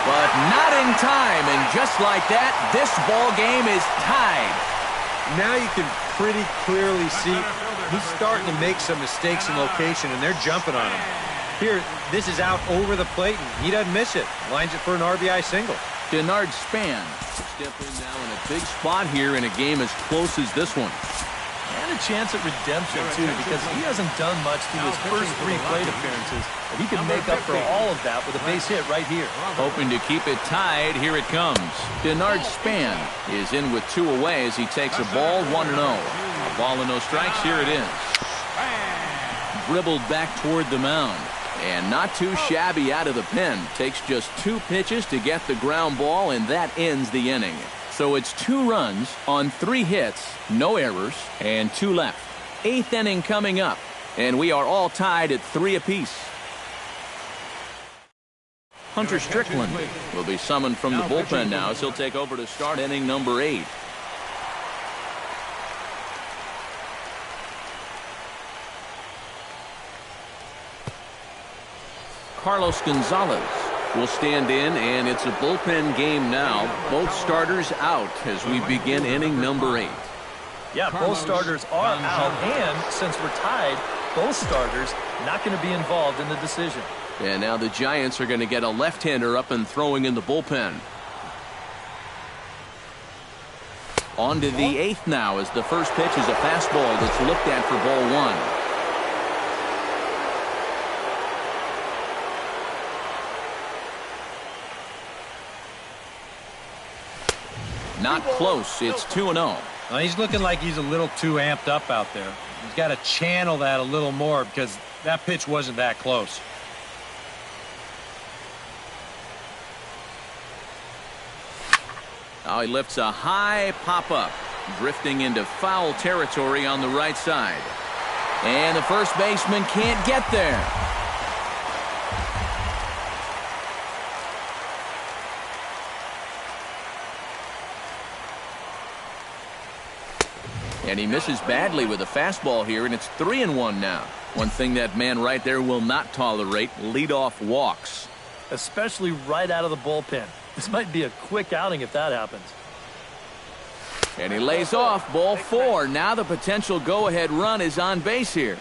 but not in time. And just like that, this ball game is tied. Now you can pretty clearly see he's starting to make some mistakes in location, and they're jumping on him. Here, this is out over the plate, and he doesn't miss it. Lines it for an RBI single. Denard Span step in now in a big spot here in a game as close as this one. And a chance at redemption, too, because he hasn't done much through his first 3 plate appearances. But he can make up for all of that with a base hit right here. Hoping to keep it tied, here it comes. Denard Span is in with 2 away as he takes a ball 1-0. A ball and no strikes, here it is. Dribbled back toward the mound. And not too shabby out of the pen. Takes just 2 pitches to get the ground ball, and that ends the inning. So it's 2 runs on 3 hits, no errors, and 2 left. 8th inning coming up, and we are all tied at 3 apiece. Hunter Strickland will be summoned from the bullpen now as he'll take over to start inning number 8. Carlos Gonzalez will stand in, and it's a bullpen game now. Both starters out as we begin inning number 8. Yeah, both starters are out, and since we're tied, both starters not going to be involved in the decision. And now the Giants are going to get a left-hander up and throwing in the bullpen. On to the 8th now as the first pitch is a fastball that's looked at for ball 1. Not close. It's 2-0. Well, he's looking like he's a little too amped up out there. He's got to channel that a little more because that pitch wasn't that close. Oh, he lifts a high pop-up, drifting into foul territory on the right side. And the first baseman can't get there. And he misses badly with a fastball here, and it's 3-1 now. One thing that man right there will not tolerate, leadoff walks. Especially right out of the bullpen. This might be a quick outing if that happens. And he lays off ball 4. Now the potential go-ahead run is on base here.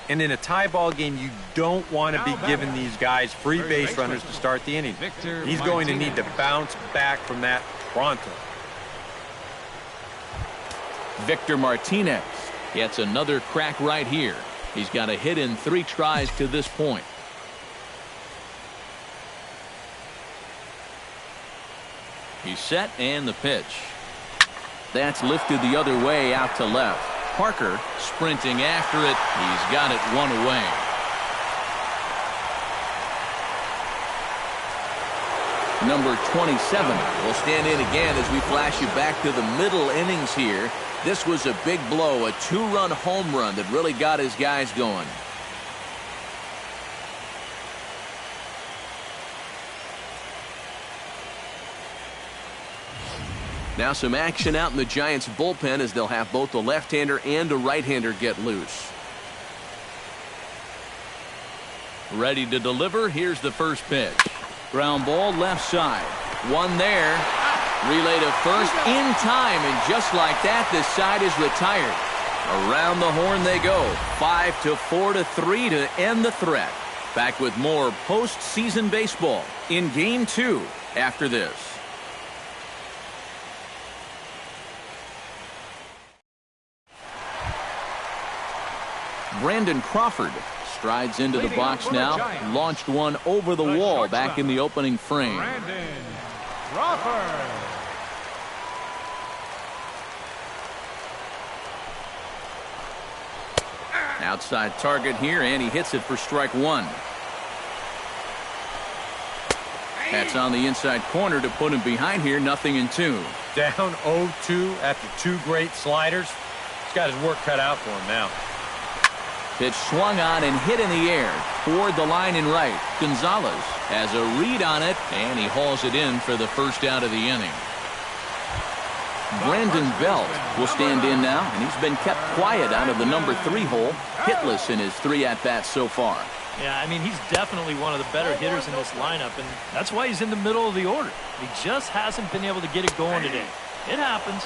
And in a tie ball game, you don't want to be giving these guys free base runners to start the inning. He's going to need to bounce back from that pronto. Victor Martinez gets another crack right here. He's got a hit in 3 tries to this point. He's set and the pitch. That's lifted the other way out to left. Parker sprinting after it. He's got it 1 away. Number 27 will stand in again as we flash you back to the middle innings here. This was a big blow, a 2-run home run that really got his guys going. Now some action out in the Giants bullpen as they'll have both the left-hander and a right-hander get loose. Ready to deliver. Here's the first pitch. Ground ball left side. One there. Relay to first in time, and just like that, this side is retired. Around the horn they go. 5-4-3 to end the threat. Back with more postseason baseball in Game 2 after this. Brandon Crawford strides into the box now. Launched one over the wall back in the opening frame. Brandon Crawford. Outside target here, and he hits it for strike 1. That's on the inside corner to put him behind here. 0-2. Down 0-2 after 2 great sliders. He's got his work cut out for him now. Pitch swung on and hit in the air toward the line in right. Gonzalez has a read on it, and he hauls it in for the first out of the inning. Brandon Belt will stand in now, and he's been kept quiet out of the number 3 hole, hitless in his 3 at-bats so far. Yeah, I mean, he's definitely one of the better hitters in this lineup, and that's why he's in the middle of the order. He just hasn't been able to get it going today. It happens.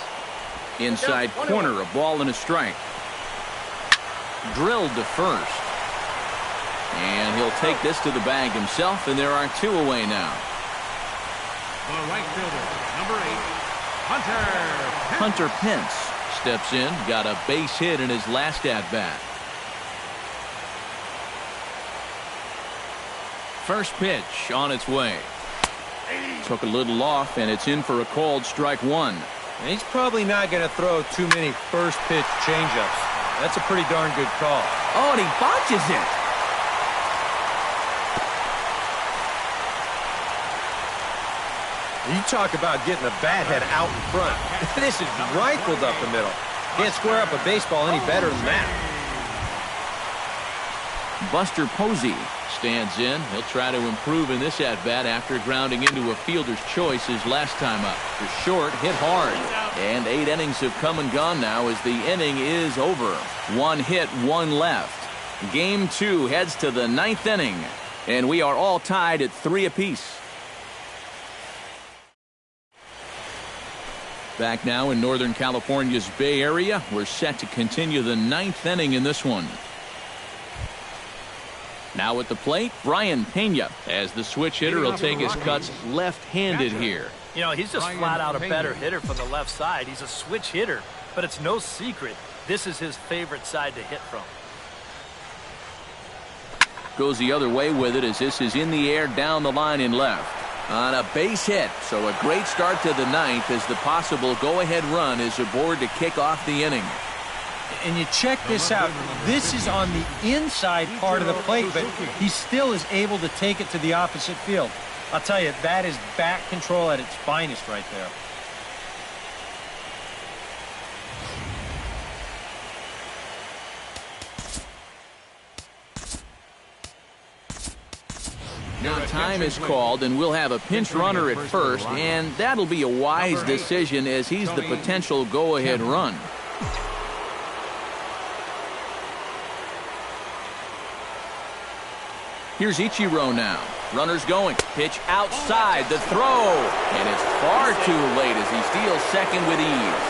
Inside corner, a ball and a strike. Drilled to first. And he'll take this to the bag himself, and there are 2 away now. The right fielder, number 8, Hunter. Hunter Pence steps in, got a base hit in his last at-bat. First pitch on its way. Took a little off, and it's in for a called strike 1. And he's probably not going to throw too many first pitch changeups. That's a pretty darn good call. Oh, and he botches it. You talk about getting the bat head out in front. This is rifled up the middle. Can't square up a baseball any better than that. Buster Posey stands in. He'll try to improve in this at-bat after grounding into a fielder's choice his last time up. For short, hit hard. And 8 innings have come and gone now as the inning is over. 1 hit, 1 left. Game 2 heads to the 9th inning. And we are all tied at 3 apiece. Back now in Northern California's Bay Area. We're set to continue the 9th inning in this one. Now at the plate, Brian Pena, as the switch hitter will take his cuts left-handed here. You know, he's just flat out a better hitter from the left side. He's a switch hitter, but it's no secret this is his favorite side to hit from. Goes the other way with it as this is in the air down the line in left. On a base hit. So a great start to the ninth as the possible go-ahead run is aboard to kick off the inning. And you check this out. This is on the inside part of the plate, but he still is able to take it to the opposite field. I'll tell you, that is bat control at its finest right there. Now time is called, and we'll have a pinch runner at first, and that'll be a wise decision as he's the potential go-ahead run. Here's Ichiro now. Runners going. Pitch outside. The throw. And it's far too late as he steals second with ease.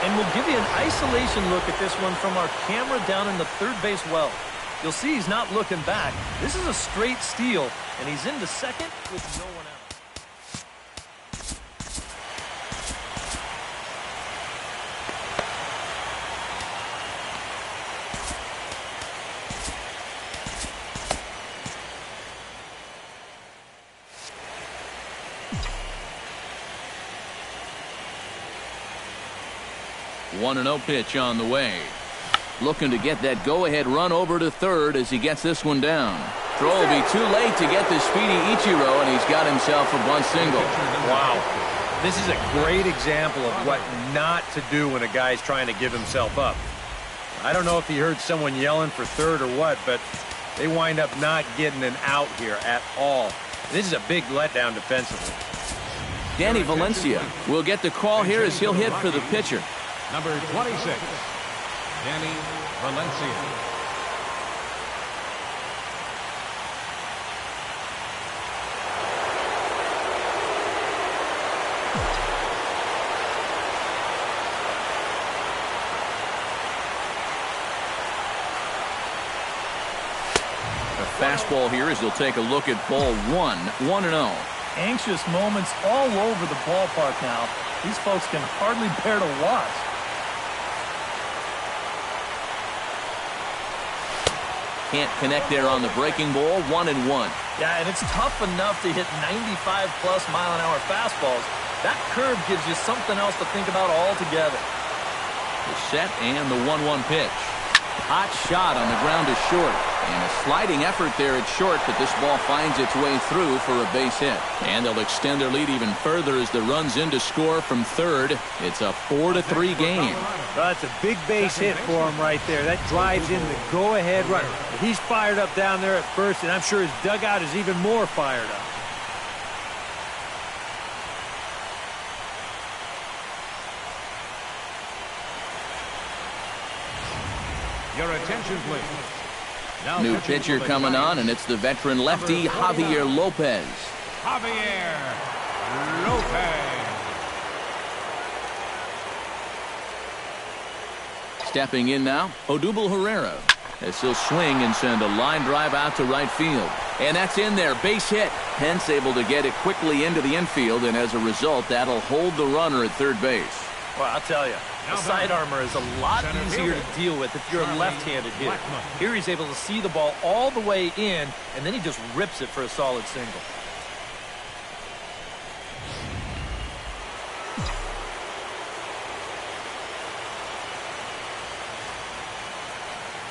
And we'll give you an isolation look at this one from our camera down in the third base well. You'll see he's not looking back. This is a straight steal, and he's into second with no one out. One 1-0 pitch on the way. Looking to get that go-ahead run over to third as he gets this one down. Throw will be too late to get the speedy Ichiro, and he's got himself a bunt single. Wow. This is a great example of what not to do when a guy's trying to give himself up. I don't know if he heard someone yelling for third or what, but they wind up not getting an out here at all. This is a big letdown defensively. Danny Valencia will get the call here as he'll hit for the pitcher. Number 26, Danny Valencia. A fastball here as he'll take a look at ball one. 1-0. Anxious moments all over the ballpark now. These folks can hardly bear to watch. Can't connect there on the breaking ball. 1-1. Yeah, and it's tough enough to hit 95-plus mile-an-hour fastballs. That curve gives you something else to think about altogether. The set and the 1-1 pitch. Hot shot on the ground to short. And a sliding effort there at short, but this ball finds its way through for a base hit. And they'll extend their lead even further as the run's in to score from third. It's a 4-3 game. Well, that's a big base hit for him right there. That drives in the go-ahead run. He's fired up down there at first, and I'm sure his dugout is even more fired up. Your attention, please. Now New pitcher coming on, and it's the veteran lefty Javier Lopez. Javier Lopez. Stepping in now, Odubel Herrera. As he'll swing and send a line drive out to right field. And that's in there, base hit. Pence able to get it quickly into the infield, and as a result, that'll hold the runner at third base. Well, I'll tell you, the side armor is a lot easier to deal with if you're a left-handed hitter. Here he's able to see the ball all the way in, and then he just rips it for a solid single.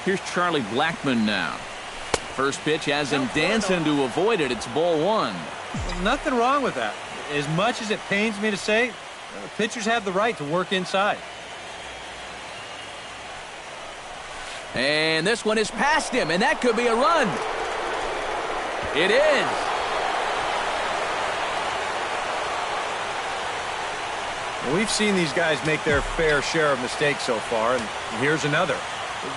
Here's Charlie Blackmon now. First pitch has him dancing to avoid it. It's ball one. Well, nothing wrong with that. As much as it pains me to say, pitchers have the right to work inside. And this one is past him, and that could be a run. It is. Well, we've seen these guys make their fair share of mistakes so far, and here's another.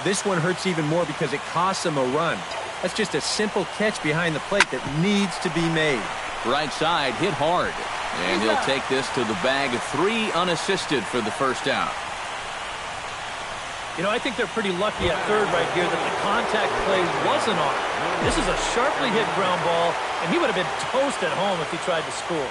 This one hurts even more because it costs them a run. That's just a simple catch behind the plate that needs to be made. Right side, hit hard. And he'll take this to the bag. 3 unassisted for the first out. You know, I think they're pretty lucky at third right here that the contact play wasn't on. This is a sharply hit ground ball, and he would have been toast at home if he tried to score.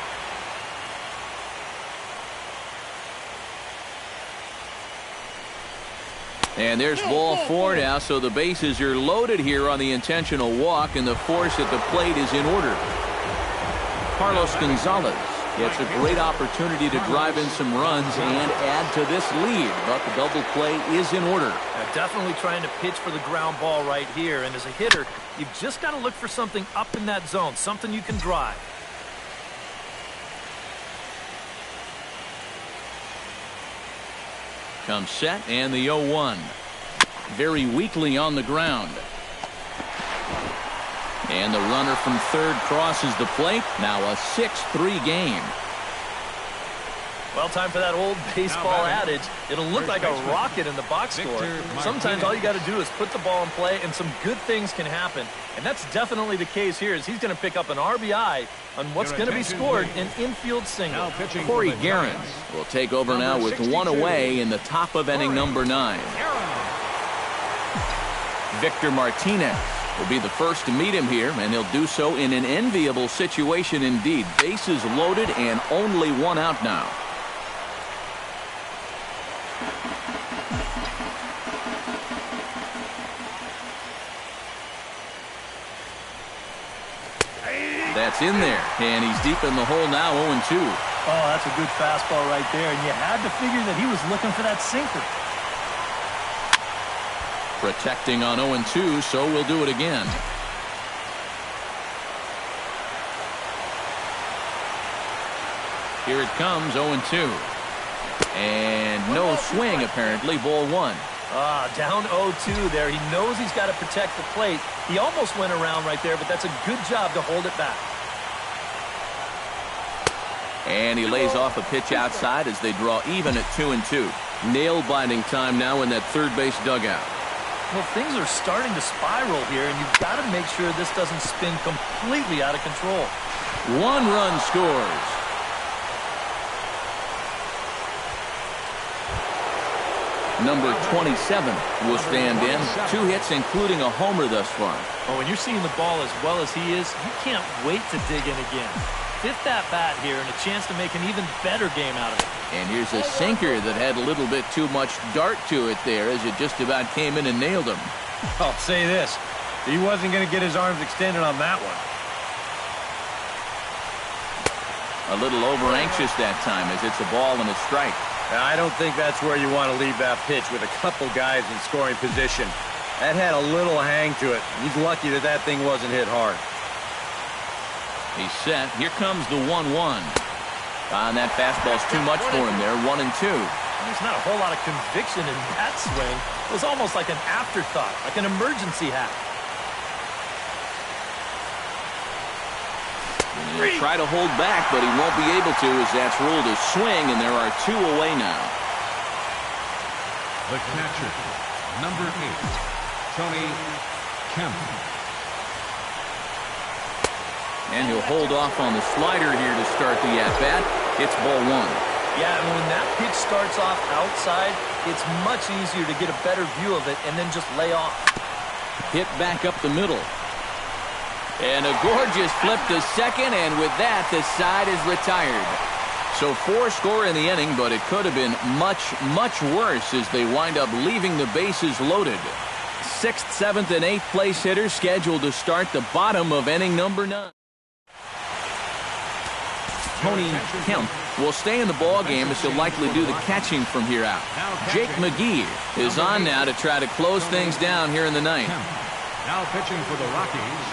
And there's ball 4 now, so the bases are loaded here on the intentional walk, and the force at the plate is in order. Carlos Gonzalez gets a great opportunity to drive in some runs and add to this lead, but the double play is in order. Definitely trying to pitch for the ground ball right here, and as a hitter, you've just got to look for something up in that zone, something you can drive. Comes set, and the 0-1. Very weakly on the ground. And the runner from third crosses the plate. Now a 6-3 game. Well, time for that old baseball adage. It'll look like a rocket in the box score. Sometimes all you got to do is put the ball in play, and some good things can happen. And that's definitely the case here, as he's going to pick up an RBI on what's going to be scored, an infield single. Corey Garrett will take over now with 1 away in the top of inning number 9. Victor Martinez will be the first to meet him here, and he'll do so in an enviable situation indeed. Bases loaded and only 1 out now. That's in there, and he's deep in the hole now, 0-2. Oh, that's a good fastball right there, and you had to figure that he was looking for that sinker. Protecting on 0-2, so we'll do it again. Here it comes, 0-2. And no swing, apparently, ball 1. Down 0-2 there. He knows he's got to protect the plate. He almost went around right there, but that's a good job to hold it back. And he lays off a pitch outside as they draw even at 2-2. Nail-biting time now in that third base dugout. Well, things are starting to spiral here, and you've got to make sure this doesn't spin completely out of control. 1 run scores. Number 27 will stand in. 2 hits, including a homer thus far. Oh, when you're seeing the ball as well as he is, you can't wait to dig in again. 5th at bat here and a chance to make an even better game out of it. And here's a sinker that had a little bit too much dart to it there as it just about came in and nailed him. I'll say this. He wasn't going to get his arms extended on that one. A little over-anxious that time as it's a ball and a strike. Now, I don't think that's where you want to leave that pitch with a couple guys in scoring position. That had a little hang to it. He's lucky that that thing wasn't hit hard. He's set. Here comes the 1-1. And that fastball's too much for him there. 1-2. There's not a whole lot of conviction in that swing. It was almost like an afterthought, like an emergency hack. He'll try to hold back, but he won't be able to as that's ruled a swing, and there are 2 away now. The catcher, number 8, Tony Kemp. And he'll hold off on the slider here to start the at-bat. It's ball 1. Yeah, and when that pitch starts off outside, it's much easier to get a better view of it and then just lay off. Hit back up the middle. And a gorgeous flip to second, and with that, the side is retired. So 4 score in the inning, but it could have been much, much worse as they wind up leaving the bases loaded. 6th, 7th, and 8th place hitters scheduled to start the bottom of inning number 9. Tony Kemp will stay in the ball game as he'll likely do the catching from here out. Jake McGee is on now to try to close things down here in the 9th. Now pitching for the Rockies,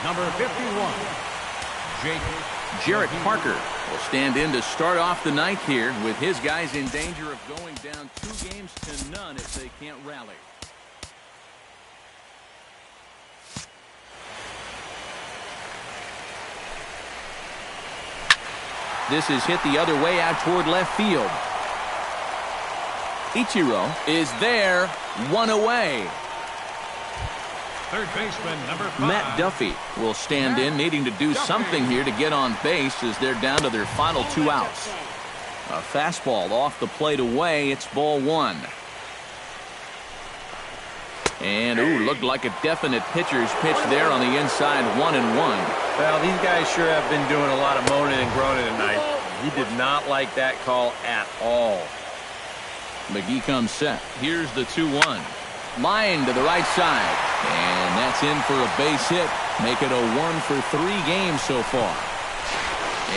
number 51, Jake Jarrett Parker will stand in to start off the 9th here with his guys in danger of going down 2-0 if they can't rally. This is hit the other way out toward left field. Ichiro is there, 1 away. Third baseman, number 5. Matt Duffy will stand in, needing to do something here to get on base as they're down to their final 2 outs. A fastball off the plate away. It's ball 1. And, looked like a definite pitcher's pitch there on the inside, 1-1. Well, these guys sure have been doing a lot of moaning and groaning tonight. He did not like that call at all. McGee comes set. Here's the 2-1. Line to the right side. And that's in for a base hit. Make it a 1-for-3 game so far.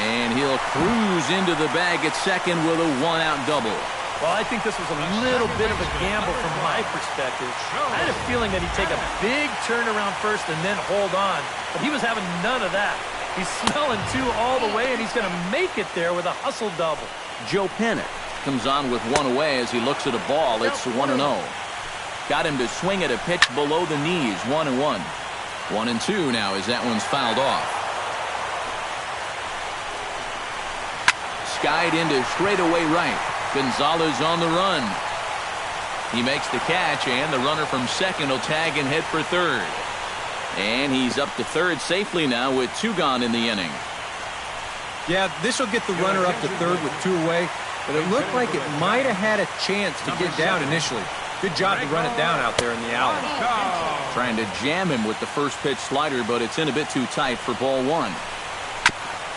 And he'll cruise into the bag at second with a 1-out double. Well, I think this was a little bit of a gamble from my perspective. I had a feeling that he'd take a big turn around first and then hold on, but he was having none of that. He's smelling 2 all the way, and he's going to make it there with a hustle double. Joe Panic comes on with 1 away as he looks at a ball. It's 1-0. Got him to swing at a pitch below the knees. 1-1. 1-2 now as that one's fouled off. Skied into straightaway right. Gonzalez on the run. He makes the catch, and the runner from second will tag and head for third. And he's up to third safely now with 2 gone in the inning. Yeah, this will get the runner up to third with 2 away, but it looked like it might have had a chance to get down initially. Good job to run it down out there in the alley. Trying to jam him with the first pitch slider, but it's in a bit too tight for ball 1.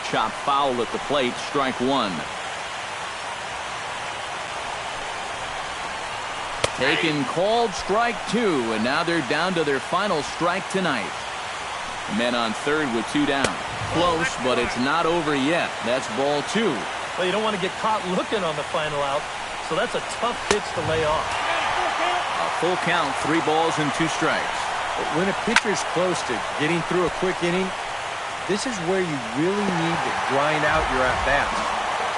Chop foul at the plate, strike 1. Taken, called, strike 2, and now they're down to their final strike tonight. Men on third with 2 down. Close, but it's not over yet. That's ball 2. Well, you don't want to get caught looking on the final out, so that's a tough pitch to lay off. A full count, 3 balls and 2 strikes. When a pitcher's close to getting through a quick inning, this is where you really need to grind out your at-bats,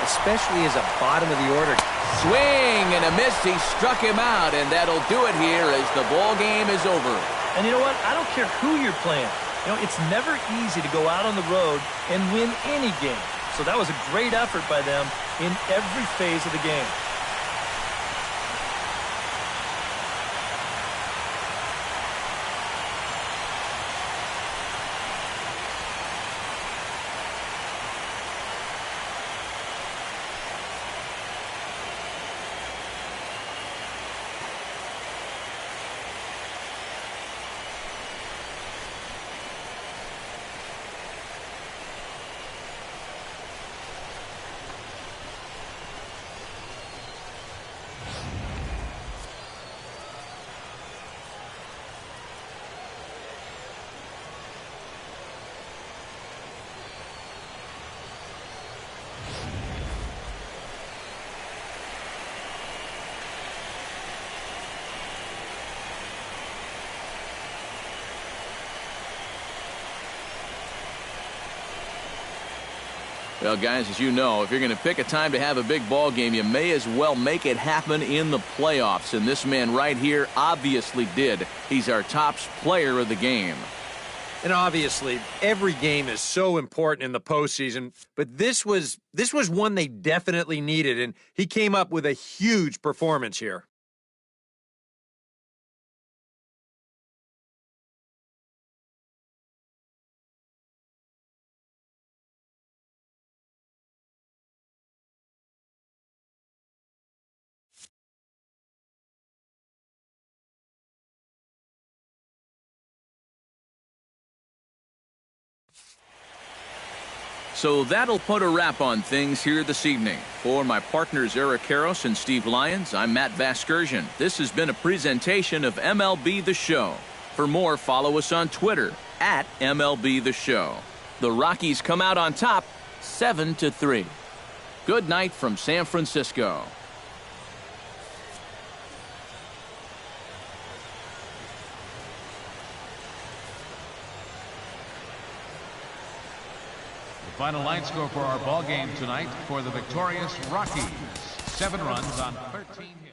especially as a bottom of the order. Swing and a miss. He struck him out, and that'll do it here as the ball game is over. And you know what? I don't care who you're playing. You know, it's never easy to go out on the road and win any game. So that was a great effort by them in every phase of the game. Well, guys, as you know, if you're going to pick a time to have a big ball game, you may as well make it happen in the playoffs. And this man right here obviously did. He's our top player of the game. And obviously, every game is so important in the postseason, but this was one they definitely needed, and he came up with a huge performance here. So that'll put a wrap on things here this evening. For my partners Eric Karros and Steve Lyons, I'm Matt Vasgersian. This has been a presentation of MLB The Show. For more, follow us on Twitter at MLB The Show. The Rockies come out on top 7-3. Good night from San Francisco. Final line score for our ball game tonight for the victorious Rockies. 7 runs on 13 hits.